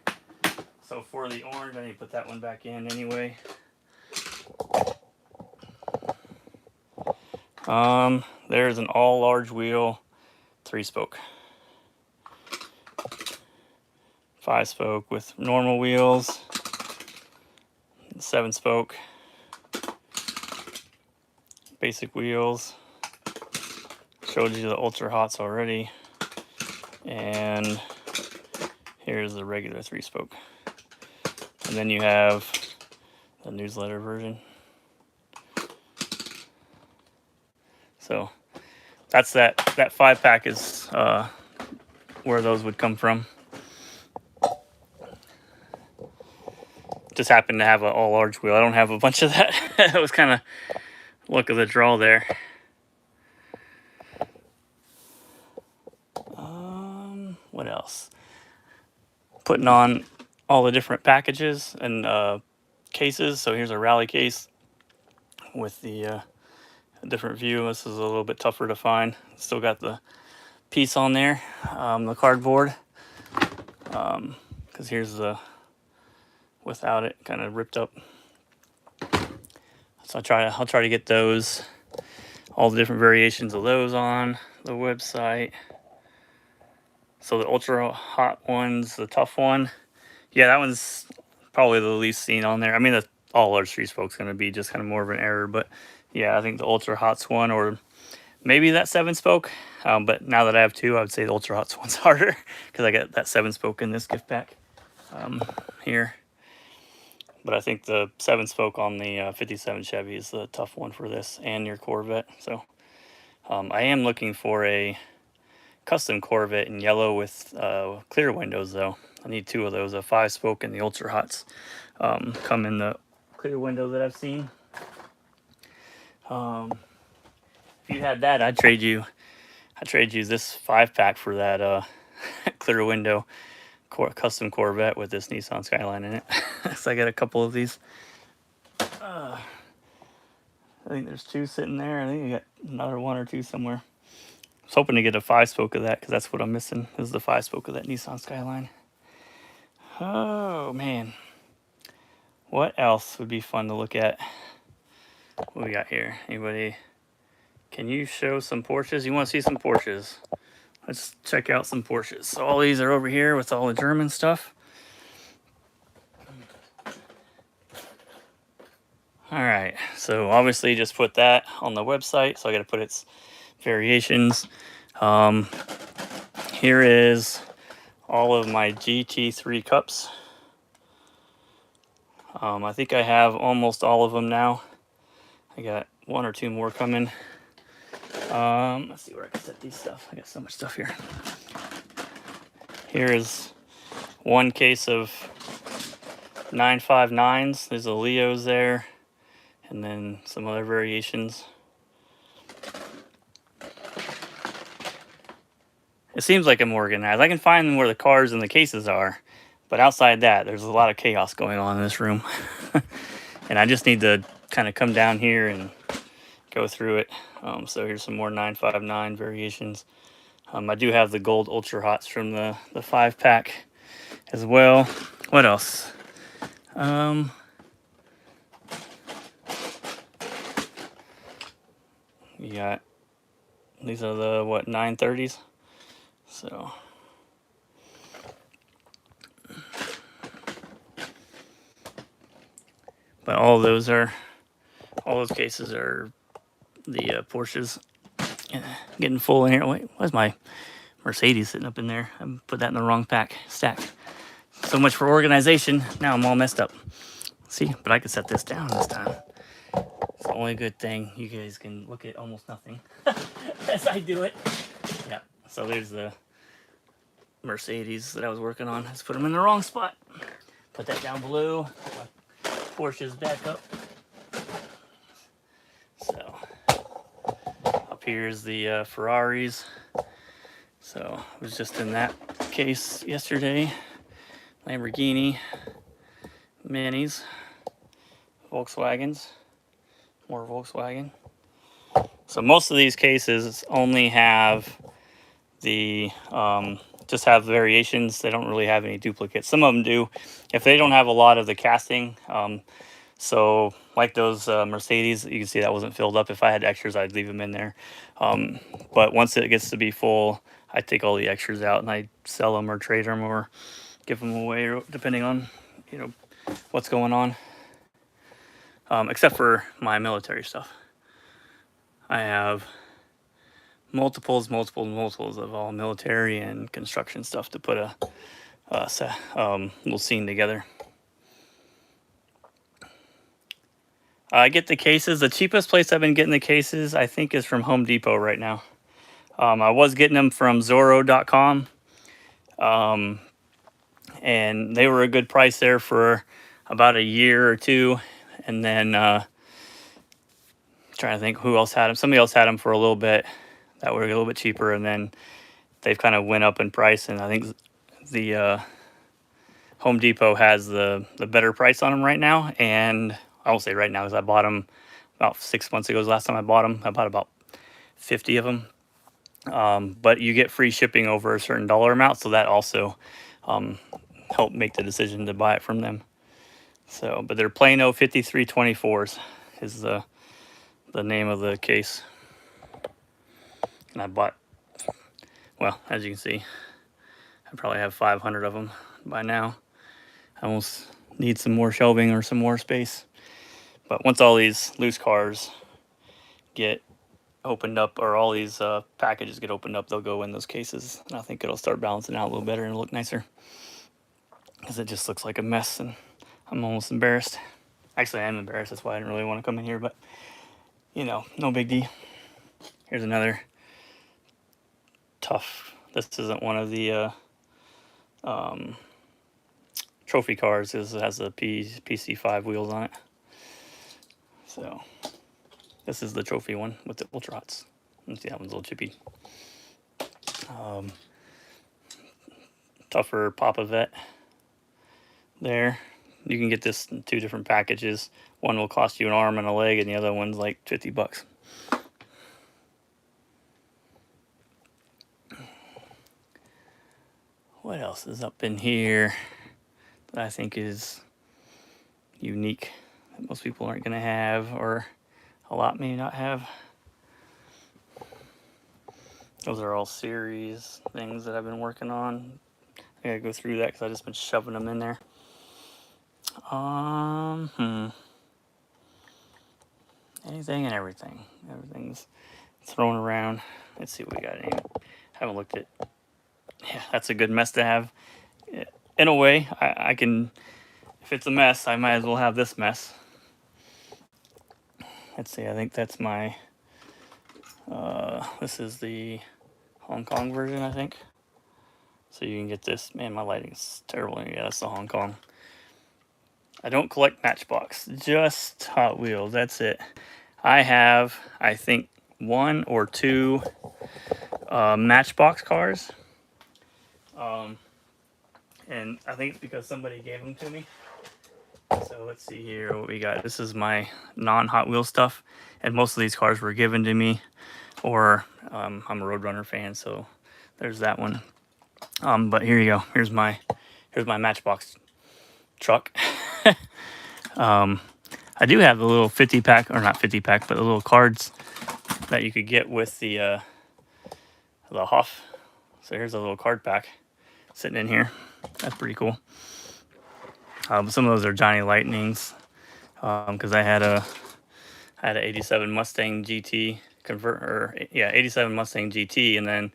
So for the orange, I need to put that one back in anyway. There's an all large wheel, 3-spoke. 5-spoke with normal wheels, 7-spoke, basic wheels. Showed you the Ultra Hots already. And here's the regular 3-spoke. And then you have the newsletter version. So that's that 5-pack is where those would come from. Just happened to have an all large wheel. I don't have a bunch of that. It was kind of luck of the draw there. What else? Putting on all the different packages and cases. So here's a rally case with the different view. This is a little bit tougher to find. Still got the piece on there, the cardboard, because here's the without it, kind of ripped up. So I'll try to get those, all the different variations of those on the website. So the Ultra Hot one's the tough one. Yeah, that one's probably the least seen on there. I mean, the all large 3-spoke's going to be just kind of more of an error, but yeah, I think the Ultra Hots one, or maybe that 7-spoke. But now that I have 2, I would say the Ultra Hots one's harder because I got that 7-spoke in this gift pack here. but I think the 7-spoke on the 57 Chevy is the tough one for this and your Corvette. So I am looking for a custom Corvette in yellow with clear windows though. I need 2 of those, a 5-spoke and the Ultra Hots. Come in the clear window that I've seen. If you had that, I'd trade you this 5-pack for that clear window custom Corvette with this Nissan Skyline in it. So I got a couple of these. I think there's 2 sitting there. I think I got another 1 or 2 somewhere. I was hoping to get a 5-spoke of that because that's what I'm missing, is the 5-spoke of that Nissan Skyline. Oh man, what else would be fun to look at? What we got here? Anybody? Can you show some Porsches? You want to see some Porsches? Let's check out some Porsches. So all these are over here with all the German stuff. All right, so obviously just put that on the website, so I got to put its variations. Here is all of my GT3 cups. I think I have almost all of them now. I got 1 or 2 more coming. Let's see where I can set these stuff. I got so much stuff here. Here is 1 case of 959s. There's a Leo's there, and then some other variations. It seems like I'm organized. I can find where the cars and the cases are, but outside that, there's a lot of chaos going on in this room. And I just need to kind of come down here and go through it. So here's some more 959 variations. I do have the gold Ultra Hots from the 5-pack as well. What else? You got, these are the, what, 930s? So, but all those cases are the Porsches. Getting full in here. Wait, why's my Mercedes sitting up in there? I put that in the wrong stack. So much for organization. Now I'm all messed up. See, but I could set this down this time. It's the only good thing. You guys can look at almost nothing as I do it. Yeah, so there's the Mercedes that I was working on. Let's put them in the wrong spot. Put that down below. Porsche's back up. So up here is the Ferraris. So I was just in that case yesterday. Lamborghini, Minis, Volkswagens, more Volkswagen. So most of these cases only have the just have variations. They don't really have any duplicates. Some of them do. If they don't have a lot of the casting, so like those Mercedes, you can see that wasn't filled up. If I had extras, I'd leave them in there. But once it gets to be full, I take all the extras out and I sell them or trade them or give them away, depending on, you know, what's going on. Except for my military stuff. I have multiples of all military and construction stuff to put a little scene together. I get the cases. The cheapest place I've been getting the cases, I think, is from Home Depot right now. I was getting them from Zorro.com. And they were a good price there for about a year or 2. And then, trying to think who else had them. Somebody else had them for a little bit that were a little bit cheaper. And then they've kind of went up in price. And I think the Home Depot has the better price on them right now. And I won't say right now because I bought them about 6 months ago. Was the last time I bought them. I bought about 50 of them. But you get free shipping over a certain dollar amount. So that also helped make the decision to buy it from them. So, but they're Plano 5324s is the name of the case. And I bought, well, as you can see, I probably have 500 of them by now. I almost need some more shelving or some more space. But once all these loose cars get opened up, or all these packages get opened up, they'll go in those cases. And I think it'll start balancing out a little better and look nicer. Because it just looks like a mess. And I'm almost embarrassed. Actually, I am embarrassed. That's why I didn't really want to come in here, but you know, no big deal. Here's another tough. This isn't one of the trophy cars. This has the PC5 wheels on it. So this is the trophy one with the Ultra Hots. See, that one's a little chippy. Tougher Papa Vet there. You can get this in 2 different packages. One will cost you an arm and a leg, and the other one's like 50 bucks. What else is up in here that I think is unique that most people aren't going to have, or a lot may not have? Those are all series things that I've been working on. I gotta go through that because I've just been shoving them in there. Anything and everything. Everything's thrown around. Let's see what we got in here. Haven't looked at. Yeah, that's a good mess to have. In a way, I can. If it's a mess, I might as well have this mess. Let's see. I think that's my. This is the Hong Kong version, I think. So you can get this. Man, my lighting's terrible. Yeah, that's the Hong Kong. I don't collect Matchbox, just Hot Wheels. That's it. I have, I think, 1 or 2 Matchbox cars. And I think it's because somebody gave them to me. So let's see here what we got. This is my non-Hot Wheels stuff. And most of these cars were given to me. Or I'm a Roadrunner fan, so there's that one. But here you go. Here's my Matchbox truck. I do have the little 50 pack, or not 50 pack, but the little cards that you could get with the Huff. So here's a little card pack sitting in here. That's pretty cool. Some of those are Johnny Lightnings, because I had a 87 Mustang GT 87 Mustang GT, and then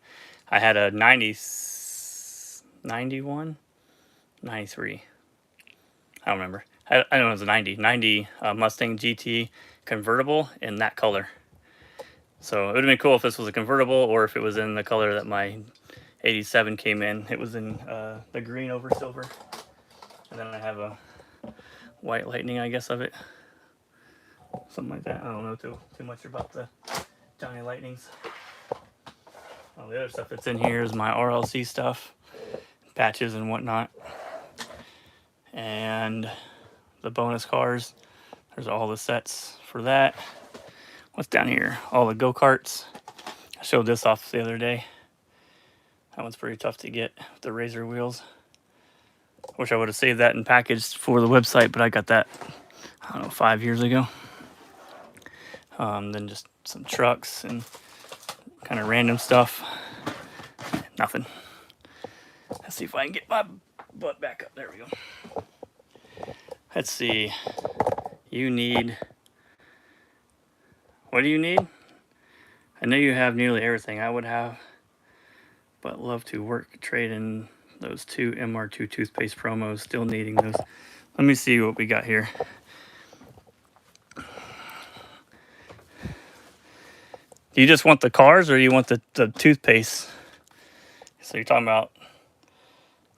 I had a 91, 93. I don't remember. I know it was a 90 Mustang GT convertible in that color. So it would have been cool if this was a convertible, or if it was in the color that my 87 came in. It was in the green over silver. And then I have a white Lightning, I guess, of it. Something like that. I don't know too much about the Johnny Lightnings. The other stuff that's in here is my RLC stuff, patches and whatnot. And the bonus cars. There's all the sets for that. What's down here? All the go-karts. I showed this off the other day. That one's pretty tough to get with the Razor wheels. Wish I would have saved that and packaged for the website, but I got that, I don't know, 5 years ago. Then just some trucks and kind of random stuff. Nothing. Let's see if I can get my butt back up. There we go. Let's see. You need... What do you need? I know you have nearly everything I would have, but love to work trade in those 2 MR2 toothpaste promos. Still needing those. Let me see what we got here. Do you just want the cars, or you want the toothpaste? So you're talking about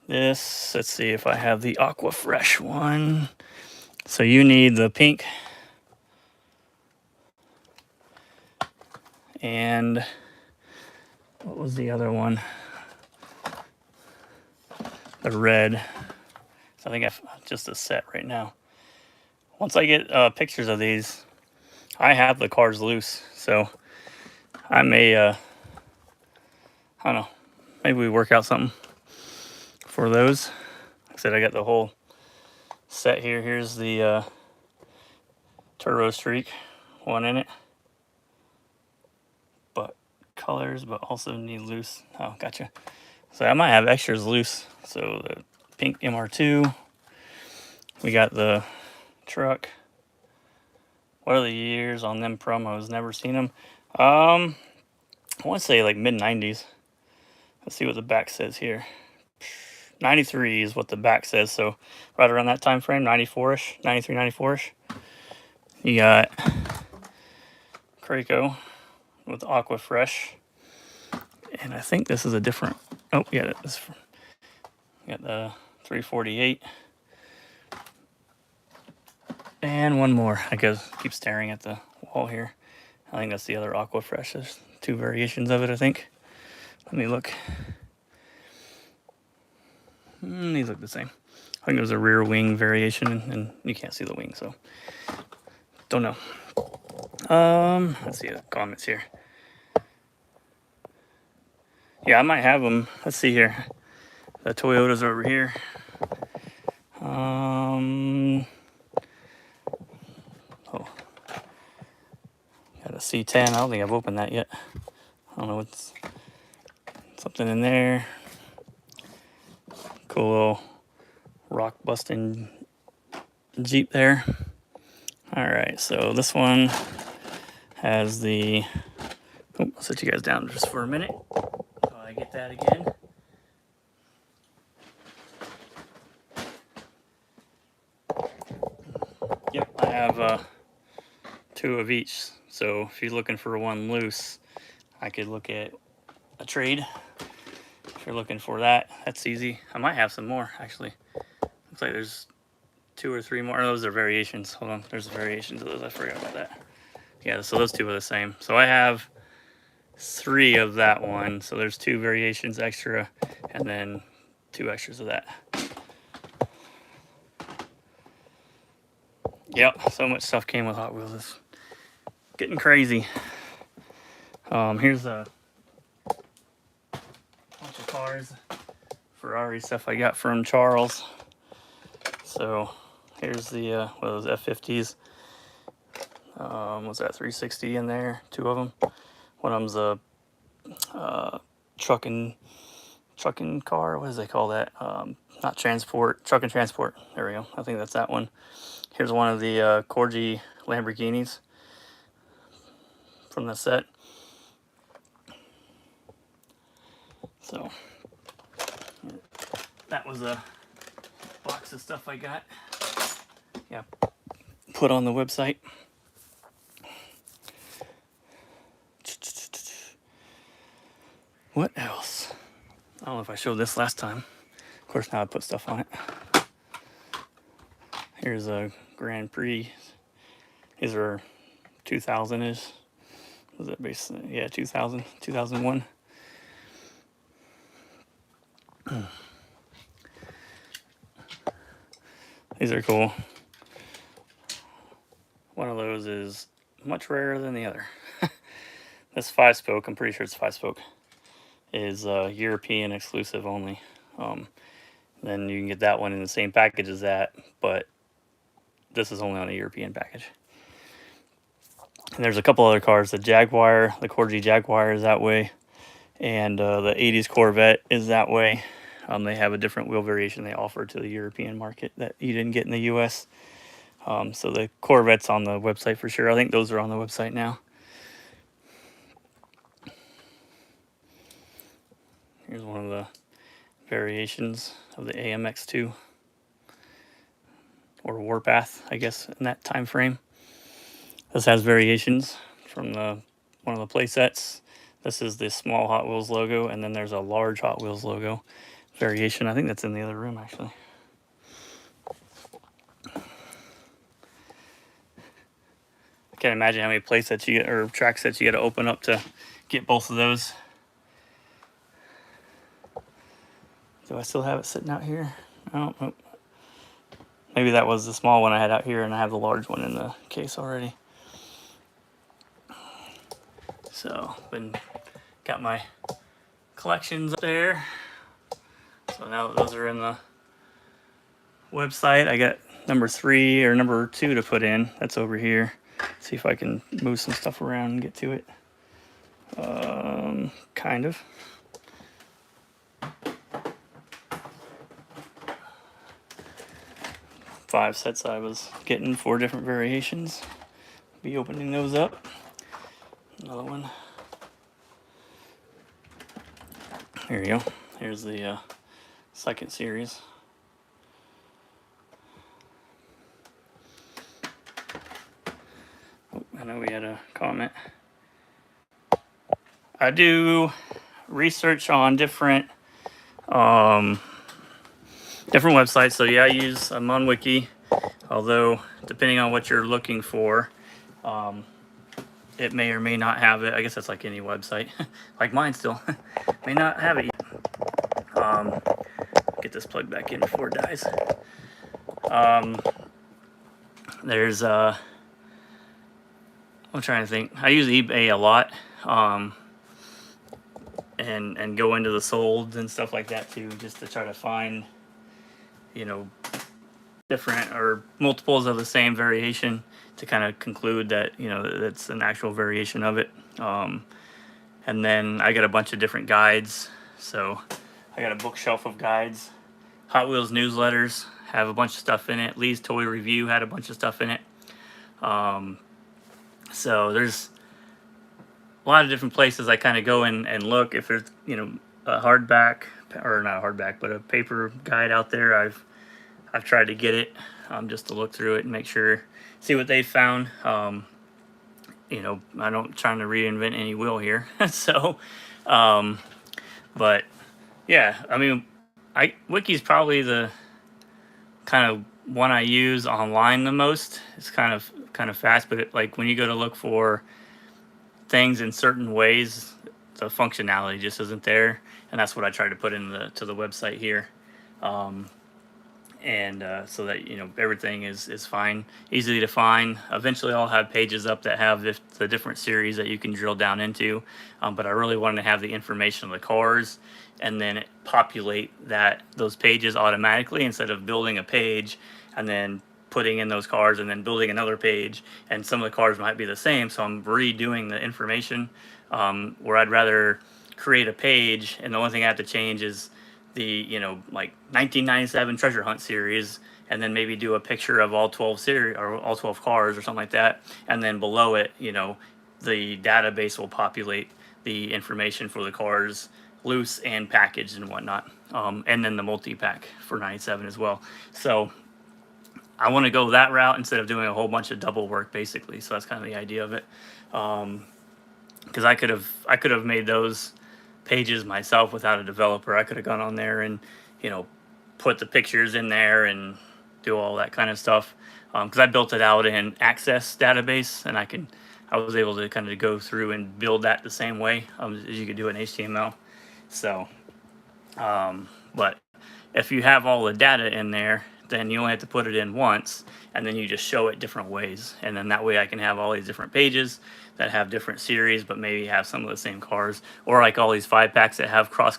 this. Let's see if I have the Aqua Fresh one. So you need the pink. And what was the other one? The red. So I think I've just a set right now. Once I get pictures of these, I have the cars loose. So I may, I don't know, maybe we work out something for those. Like I said, I got the whole set here. Here's the Turbo Streak one in it. But colors, but also need loose. Oh, gotcha. So I might have extras loose. So the pink MR2. We got the truck. What are the years on them promos? Never seen them. I want to say like mid-90s. Let's see what the back says here. 93 is what the back says, so right around that time frame, 94-ish, 93, 94-ish. You got Kraco with Aqua Fresh, and I think this is a different. Oh yeah, this got the 348, and one more. I keep staring at the wall here. I think that's the other Aqua Fresh. There's two variations of it, I think. Let me look. These look the same. I think there's a rear wing variation, and you can't see the wing, so don't know. Let's see the comments here. Yeah, I might have them. Let's see here. The Toyotas are over here. Oh, got a C10. I don't think I've opened that yet. I don't know what's something in there. Cool little rock busting Jeep there. All right, so this one has the. Oh, I'll set you guys down just for a minute. So I get that again. Yep, I have two of each. So if you're looking for one loose, I could look at a trade. If you're looking for that, that's easy. I might have some more actually. Looks like there's 2 or 3 more. Oh, those are variations. Hold on, there's variations of those. I forgot about that. Yeah, so those two are the same. So I have 3 of that one. So there's 2 variations extra, and then 2 extras of that. Yep, so much stuff came with Hot Wheels. It's getting crazy. Here's a bunch of cars, Ferrari stuff I got from Charles. So here's the those F50s. What's that, 360 in there? 2 of them. One of them's a trucking car. What does they call that? Not transport, truck and transport. There we go. I think that's that one. Here's one of the Corgi Lamborghinis from the set. So that was a box of stuff I got. Yeah, put on the website. What else? I don't know if I showed this last time. Of course, now I put stuff on it. Here's a Grand Prix. These are 2000-ish. Was it based? Yeah, 2000, 2001. These are cool. One of those is much rarer than the other. This 5-spoke, I'm pretty sure it's 5-spoke, is European exclusive only. Then you can get that one in the same package as that, but this is only on a European package. And there's a couple other cars. The Jaguar, the Corgi Jaguar is that way, and the 80s Corvette is that way. They have a different wheel variation they offer to the European market that you didn't get in the US. So the Corvette's on the website for sure. I think those are on the website now. Here's one of the variations of the AMX2, or Warpath, I guess, in that time frame. This has variations from one of the play sets. This is the small Hot Wheels logo, and then there's a large Hot Wheels logo variation. I think that's in the other room, actually. I can't imagine how many play sets you get, or track sets you got to open up to get both of those. Do I still have it sitting out here? Oh, nope. Maybe that was the small one I had out here, and I have the large one in the case already. So, got my collections up there. So now that those are in the website, I got number 3 or number 2 to put in. That's over here. See if I can move some stuff around and get to it. Kind of. Five sets I was getting, 4 different variations. Be opening those up. Another one. Here you go. Here's the second series. Oh, I know we had a comment. I do research on different websites. So yeah, I use MonWiki, although depending on what you're looking for, it may or may not have it. I guess that's like any website, like mine still may not have it yet. Get this plugged back in before it dies. There's I'm trying to think. I use eBay a lot, and go into the solds and stuff like that too, just to try to find, you know, different or multiples of the same variation to kind of conclude that, you know, that's an actual variation of it. And then I got a bunch of different guides. So I got a bookshelf of guides. Hot Wheels newsletters have a bunch of stuff in it. Lee's Toy Review had a bunch of stuff in it. So there's a lot of different places I kind of go in and look. If there's, you know, a hardback, or not a hardback, but a paper guide out there, I've tried to get it, just to look through it and make sure, see what they found. You know, I don't trying to reinvent any wheel here. So, but yeah, I mean, Wiki's probably the kind of one I use online the most. It's kind of fast, but like when you go to look for things in certain ways, the functionality just isn't there, and that's what I try to put in to the website here. So that, you know, everything is fine, easily to find. Eventually I'll have pages up that have the different series that you can drill down into, but I really wanted to have the information of the cars and then populate those pages automatically, instead of building a page and then putting in those cars and then building another page, and some of the cars might be the same, so I'm redoing the information, where I'd rather create a page and the only thing I have to change is the, you know, like 1997 treasure hunt series, and then maybe do a picture of all 12 series or all 12 cars or something like that, and then below it, you know, the database will populate the information for the cars, loose and packaged and whatnot, and then the multi-pack for 97 as well. So I want to go that route instead of doing a whole bunch of double work, basically. So that's kind of the idea of it, because I could have made those pages myself without a developer. I could have gone on there and, you know, put the pictures in there and do all that kind of stuff, because I built it out in Access database, and I was able to kind of go through and build that the same way as you could do in HTML. So but if you have all the data in there, then you only have to put it in once, and then you just show it different ways, and then that way I can have all these different pages that have different series but maybe have some of the same cars, or like all these 5-packs that have cross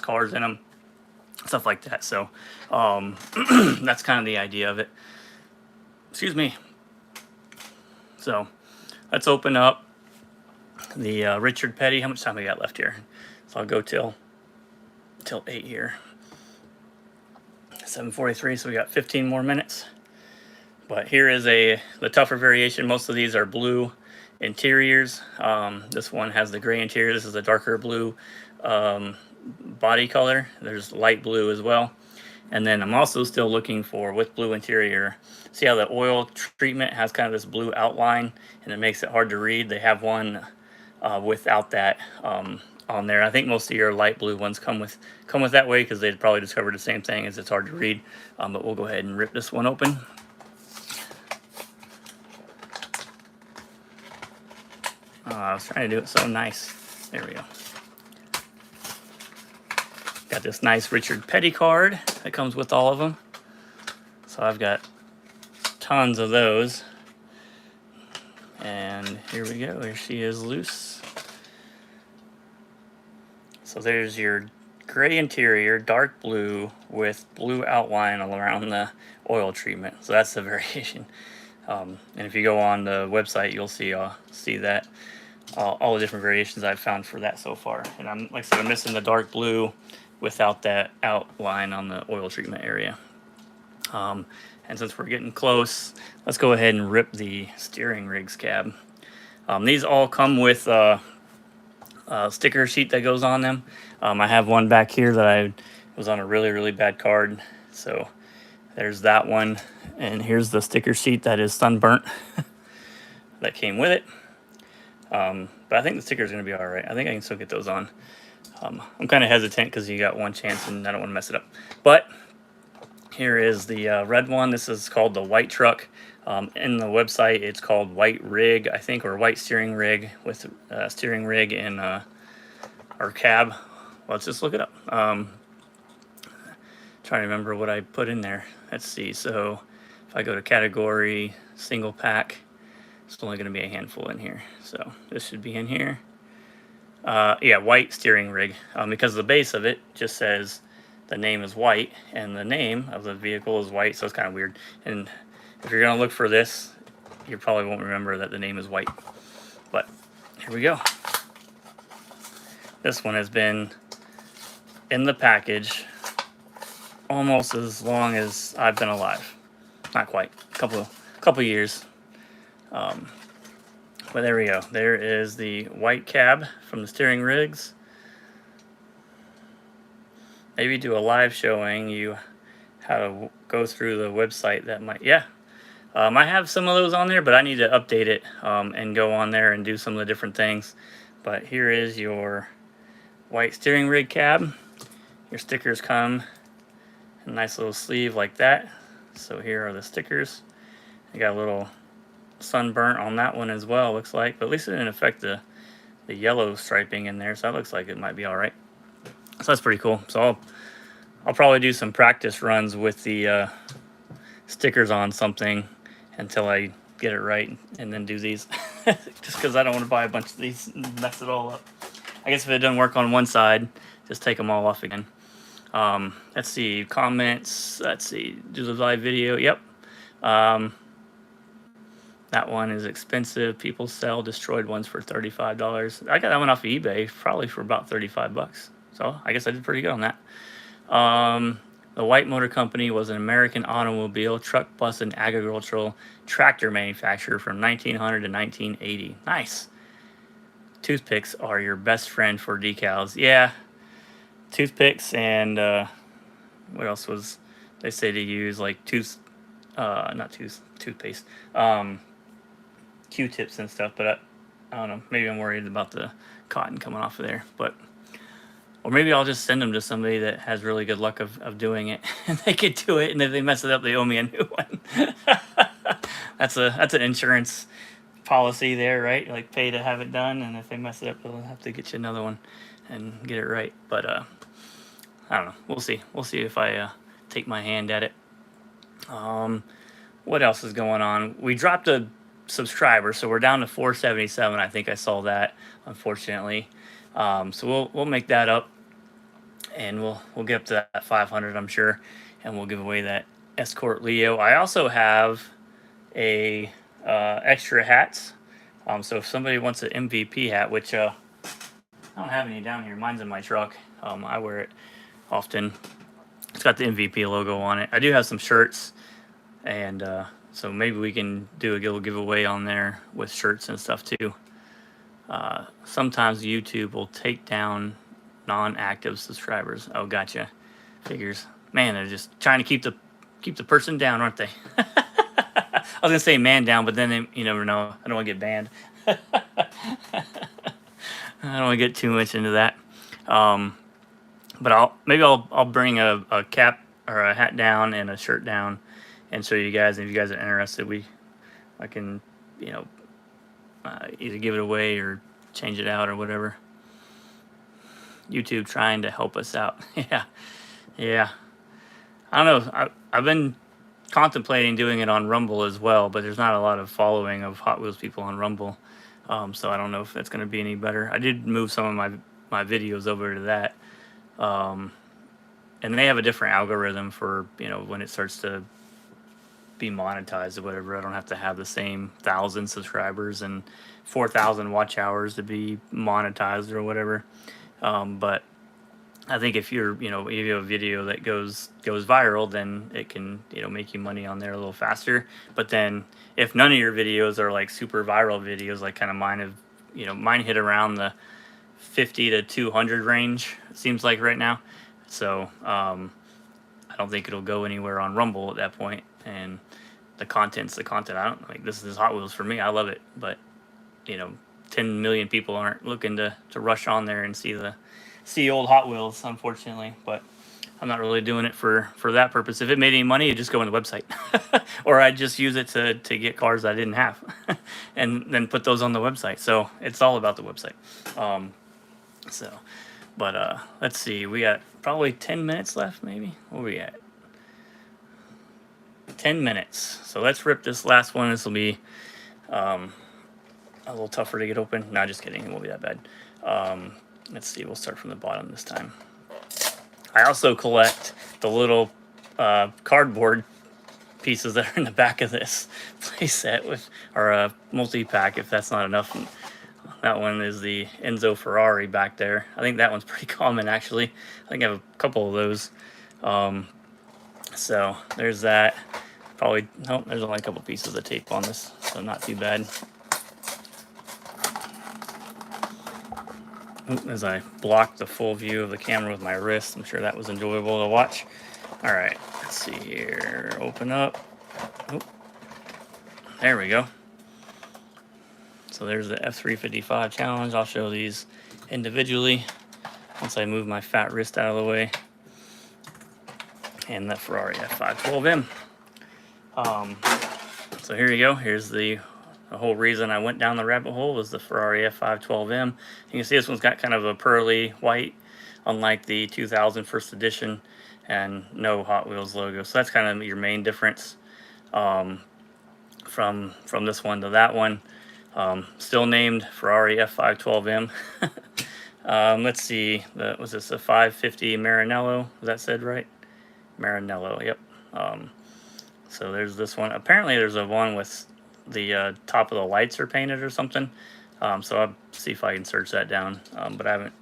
cars in them, stuff like that. So that's kind of the idea of it. Excuse me. So let's open up the Richard Petty. How much time we got left here? So I'll go till 8 here. 7:43, so we got 15 more minutes. But here is the tougher variation. Most of these are blue interiors. This one has the gray interior. This is a darker blue body color. There's light blue as well. And then I'm also still looking for, with blue interior, see how the oil treatment has kind of this blue outline and it makes it hard to read? They have one without that on there. I think most of your light blue ones come with that way, because they'd probably discovered the same thing, as it's hard to read. But we'll go ahead and rip this one open. I was trying to do it so nice. There we go. Got this nice Richard Petty card that comes with all of them. So I've got tons of those. And here we go. Here she is loose. So there's your gray interior, dark blue with blue outline all around the oil treatment. So that's the variation. And if you go on the website, you'll see that all the different variations I've found for that so far. And I'm, like I said, I'm missing the dark blue without that outline on the oil treatment area. And since we're getting close, let's go ahead and rip the steering rigs cab. These all come with sticker sheet that goes on them. I have one back here that I was on a really, really bad card. So there's that one. And here's the sticker sheet that is sunburnt that came with it. But I think the sticker is going to be all right. I think I can still get those on. I'm kind of hesitant because you got one chance and I don't want to mess it up. But here is the red one. This is called the White Truck. In the website, it's called White Rig, I think, or White Steering Rig with steering rig and our cab. Well, let's just look it up. Trying to remember what I put in there. Let's see. So if I go to category single pack, it's only going to be a handful in here. So this should be in here. Yeah, White Steering Rig. Because the base of it just says the name is White and the name of the vehicle is White, so it's kind of weird. And if you're going to look for this, you probably won't remember that the name is White. But here we go. This one has been in the package almost as long as I've been alive. Not quite. A couple years. But there we go. There is the white cab from the steering rigs. Maybe do a live showing you how to go through the website. That might, yeah. I have some of those on there, but I need to update it and go on there and do some of the different things. But here is your white steering rig cab. Your stickers come in a nice little sleeve like that. So here are the stickers. I got a little sunburnt on that one as well, looks like, but at least it didn't affect the yellow striping in there, so that looks like it might be all right. So that's pretty cool. So I'll probably do some practice runs with the stickers on something until I get it right, and then do these. Just because I don't want to buy a bunch of these and mess it all up. I guess if it doesn't work on one side, just take them all off again. Let's see, comments. Let's see, do the live video. Yep. That one is expensive. People sell destroyed ones for $35. I got that one off of eBay, probably for about 35 bucks. So I guess I did pretty good on that. The White Motor Company was an American automobile, truck, bus, and agricultural tractor manufacturer from 1900 to 1980. Nice. Toothpicks are your best friend for decals. Yeah. Toothpicks and what else was they say to use? Like toothpaste. Q-tips and stuff, but I don't know. Maybe I'm worried about the cotton coming off of there, but or maybe I'll just send them to somebody that has really good luck of doing it, and they could do it, and if they mess it up, they owe me a new one. That's an insurance policy there, right? Like pay to have it done, and if they mess it up, they'll have to get you another one and get it right. But I don't know. We'll see. We'll see if I take my hand at it. What else is going on? We dropped a subscriber, so we're down to 477. I think I saw that, unfortunately. So we'll make that up, and we'll get up to that 500, I'm sure, and we'll give away that Escort Leo. I also have a extra hats. So if somebody wants an MVP hat, which I don't have any down here, mine's in my truck. I wear it often. It's got the MVP logo on it. I do have some shirts, and so maybe we can do a little giveaway on there with shirts and stuff too. Sometimes YouTube will take down non-active subscribers. Oh, gotcha. Figures. Man, they're just trying to keep the person down, aren't they? I was gonna say man down, but then you never know. I don't want to get banned. I don't want to get too much into that. But I'll bring a cap or a hat down and a shirt down and show you guys. And if you guys are interested, I can either give it away or change it out or whatever. YouTube trying to help us out. Yeah. I don't know. I've been contemplating doing it on Rumble as well, but there's not a lot of following of Hot Wheels people on Rumble. So I don't know if that's going to be any better. I did move some of my videos over to that. And they have a different algorithm for, when it starts to be monetized or whatever. I don't have to have the same 1,000 subscribers and 4,000 watch hours to be monetized or whatever. But I think if you have a video that goes viral, then it can, make you money on there a little faster. But then if none of your videos are like super viral videos, like kind of mine have, mine hit around the 50 to 200 range, it seems like right now. So I don't think it'll go anywhere on Rumble at that point. And the content's the content. I don't like this is Hot Wheels for me. I love it, but 10 million people aren't looking to rush on there and see old Hot Wheels, unfortunately. But I'm not really doing it for that purpose. If it made any money, I'd just go on the website, or I'd just use it to get cars I didn't have, and then put those on the website. So it's all about the website. So, but let's see. We got probably 10 minutes left, maybe. What are we at? 10 minutes. So let's rip this last one. This will be a little tougher to get open. No, just kidding. It won't be that bad. Let's see. We'll start from the bottom this time. I also collect the little cardboard pieces that are in the back of this playset with or multi-pack, if that's not enough. And that one is the Enzo Ferrari back there. I think that one's pretty common, actually. I think I have a couple of those. So there's that. Probably, nope, there's only a couple pieces of tape on this, so not too bad. As I block the full view of the camera with my wrist, I'm sure that was enjoyable to watch. All right, let's see here. Open up. Oh, there we go. So there's the F355 challenge. I'll show these individually once I move my fat wrist out of the way. And the Ferrari F512M. So here you go. Here's the whole reason I went down the rabbit hole was the Ferrari F512M. You can see this one's got kind of a pearly white, unlike the 2000 first edition, and no Hot Wheels logo. So that's kind of your main difference from this one to that one. Still named Ferrari F512M. Let's see. Was this a 550 Maranello? Was that said right? Maranello. Yep. So there's this one. Apparently there's a one with the top of the lights are painted or something. So I'll see if I can search that down. But I've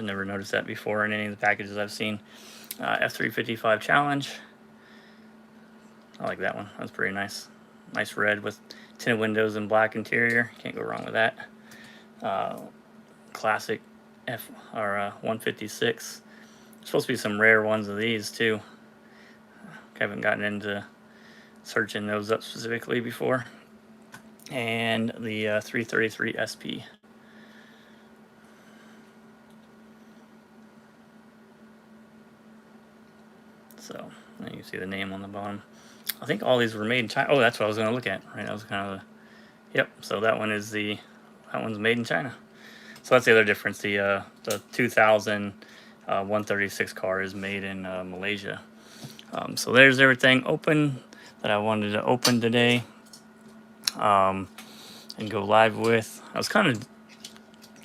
never noticed that before in any of the packages I've seen. F355 Challenge. I like that one. That's pretty nice. Nice red with tinted windows and black interior. Can't go wrong with that. Classic F 156. Supposed to be some rare ones of these too. I haven't gotten into searching those up specifically before. And the 333 SP. So you can see the name on the bottom. I think all these were made in China. Oh, that's what I was going to look at. Right, that was kind of the. Yep. So that one's made in China. So that's the other difference. The 2000 136 car is made in Malaysia. So there's everything open that I wanted to open today and go live with. I was kind of,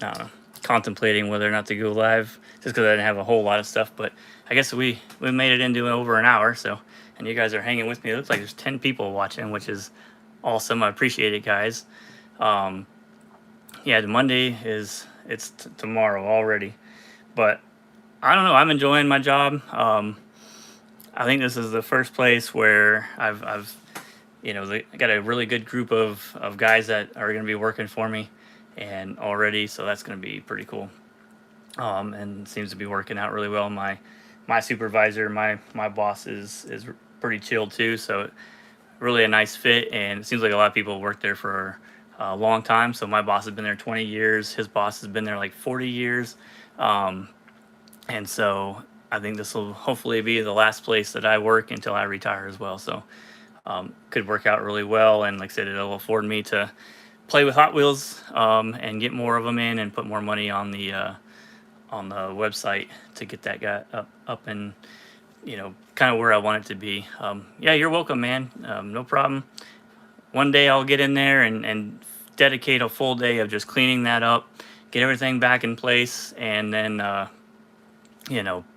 I don't know, contemplating whether or not to go live just because I didn't have a whole lot of stuff. But I guess we made it into over an hour. So, and you guys are hanging with me. It looks like there's 10 people watching, which is awesome. I appreciate it, guys. Yeah, the Monday it's tomorrow already. But I don't know. I'm enjoying my job. I think this is the first place where I've I got a really good group of guys that are going to be working for me and already, so that's going to be pretty cool. And seems to be working out really well. My supervisor, my boss is pretty chill too, so really a nice fit, and it seems like a lot of people work there for a long time. So my boss has been there 20 years. His boss has been there like 40 years. And so I think this will hopefully be the last place that I work until I retire as well. So could work out really well. And like I said, it'll afford me to play with Hot Wheels and get more of them in and put more money on the website to get that guy up and, kind of where I want it to be. Yeah, you're welcome, man. No problem. One day I'll get in there and dedicate a full day of just cleaning that up, get everything back in place, and then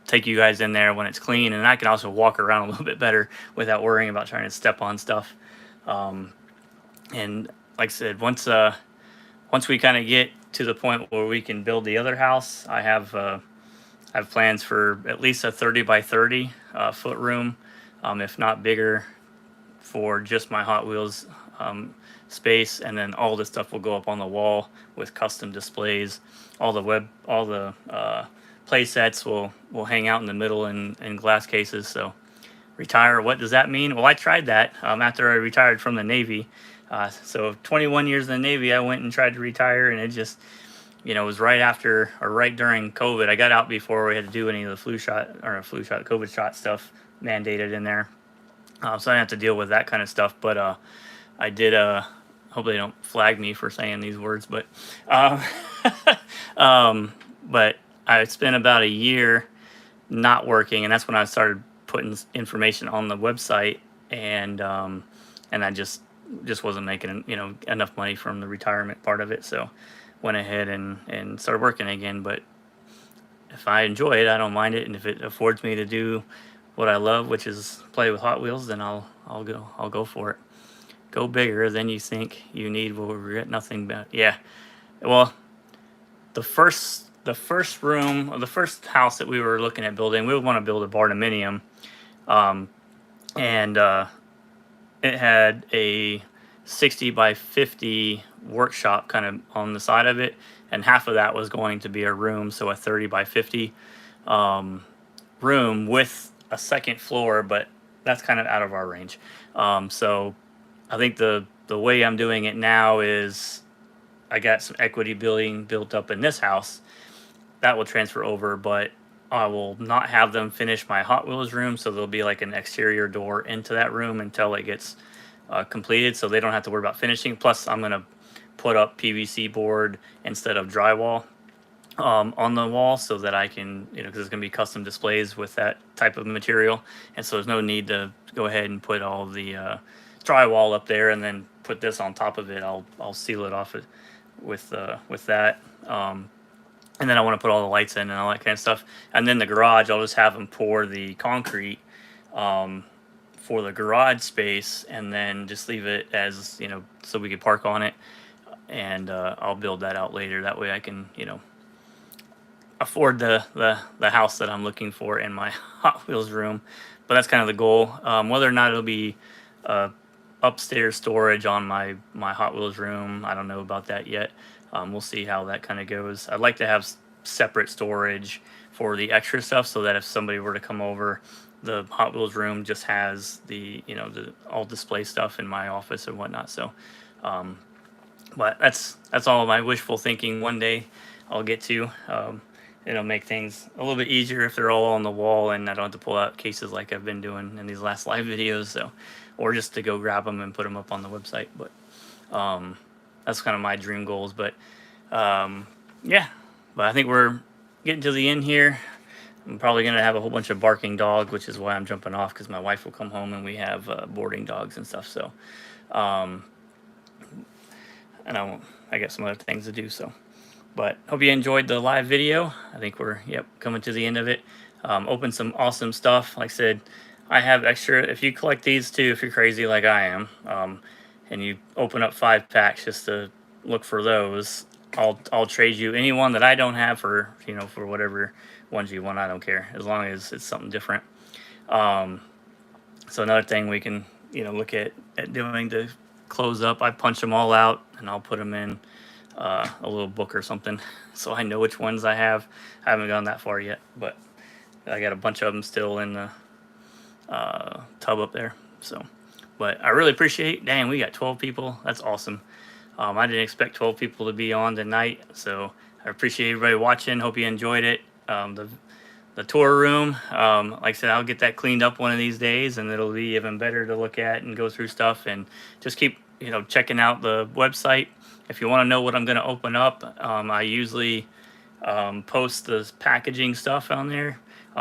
take you guys in there when it's clean, and I can also walk around a little bit better without worrying about trying to step on stuff. And like I said, once we kind of get to the point where we can build the other house, I have plans for at least a 30 by 30 foot room, if not bigger, for just my Hot Wheels space, and then all this stuff will go up on the wall with custom displays, all the play sets will hang out in the middle in glass cases. So retire, what does that mean? Well, I tried that after I retired from the Navy. So 21 years in the Navy, I went and tried to retire, and it just, you know, it was right after or right during COVID. I got out before we had to do any of the COVID shot stuff mandated in there. So I didn't have to deal with that kind of stuff. But I did, hope they don't flag me for saying these words, but, um, but I spent about a year not working, and that's when I started putting information on the website, and I just wasn't making, you know, enough money from the retirement part of it, so went ahead and started working again. But if I enjoy it, I don't mind it, and if it affords me to do what I love, which is play with Hot Wheels, then I'll go for it. Go bigger than you think you need. Will regret nothing. But yeah, well, the first room, or the first house that we were looking at building, we would want to build a barndominium, and it had a 60 by 50 workshop kind of on the side of it, and half of that was going to be a room, so a 30 by 50 room with a second floor, but that's kind of out of our range. So I think the way I'm doing it now is I got some equity building built up in this house that will transfer over, but I will not have them finish my Hot Wheels room, so there'll be like an exterior door into that room until it gets completed, so they don't have to worry about finishing. Plus, I'm gonna put up PVC board instead of drywall on the wall, so that I can, you know, because it's gonna be custom displays with that type of material, and so there's no need to go ahead and put all the drywall up there and then put this on top of it. I'll seal it off with that. And then I want to put all the lights in and all that kind of stuff. And then the garage, I'll just have them pour the concrete for the garage space, and then just leave it as, you know, so we could park on it. And I'll build that out later. That way I can, you know, afford the house that I'm looking for in my Hot Wheels room. But that's kind of the goal. Whether or not it'll be upstairs storage on my Hot Wheels room, I don't know about that yet. We'll see how that kind of goes. I'd like to have separate storage for the extra stuff, so that if somebody were to come over, the Hot Wheels room just has the, you know, the all display stuff in my office and whatnot. So, but that's all my wishful thinking. One day I'll get to. It'll make things a little bit easier if they're all on the wall and I don't have to pull out cases like I've been doing in these last live videos. So, or just to go grab them and put them up on the website. But that's kind of my dream goals. But yeah, but I think we're getting to the end here. I'm probably going to have a whole bunch of barking dog, which is why I'm jumping off, because my wife will come home and we have boarding dogs and stuff. So, and I got some other things to do. So, but hope you enjoyed the live video. I think we're, coming to the end of it. Opened some awesome stuff. Like I said, I have extra. If you collect these too, if you're crazy like I am, and you open up 5 packs just to look for those, I'll trade you any one that I don't have for, you know, for whatever ones you want. I don't care, as long as it's something different. So another thing we can, you know, look at doing to close up, I punch them all out and I'll put them in a little book or something, so I know which ones I have. I haven't gone that far yet, but I got a bunch of them still in the tub up there. So, but I really appreciate. Dang, we got 12 people. That's awesome. I didn't expect 12 people to be on tonight, so I appreciate everybody watching. Hope you enjoyed it. The tour room, like I said, I'll get that cleaned up one of these days, and it'll be even better to look at and go through stuff, and just keep, you know, checking out the website. If you want to know what I'm going to open up, I usually post the packaging stuff on there.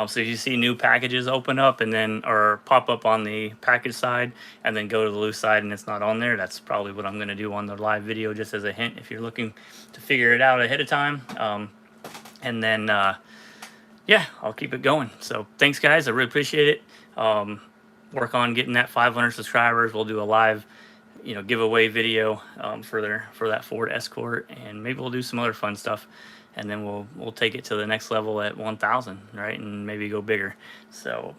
So if you see new packages open up and then, or pop up on the package side and then go to the loose side and it's not on there, that's probably what I'm going to do on the live video, just as a hint if you're looking to figure it out ahead of time. And then, yeah, I'll keep it going. So thanks, guys. I really appreciate it. Work on getting that 500 subscribers. We'll do a live, you know, giveaway video for that Ford Escort, and maybe we'll do some other fun stuff. And then we'll take it to the next level at 1,000, right? And maybe go bigger. So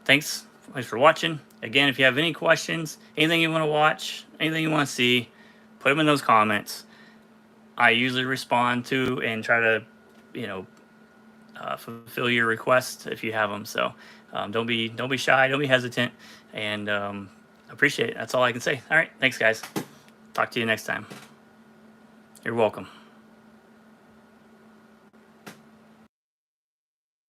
thanks for watching. Again, if you have any questions, anything you want to watch, anything you want to see, put them in those comments. I usually respond to and try to, you know, fulfill your requests if you have them. So don't be shy, don't be hesitant, and appreciate it. That's all I can say. All right, thanks guys. Talk to you next time. You're welcome.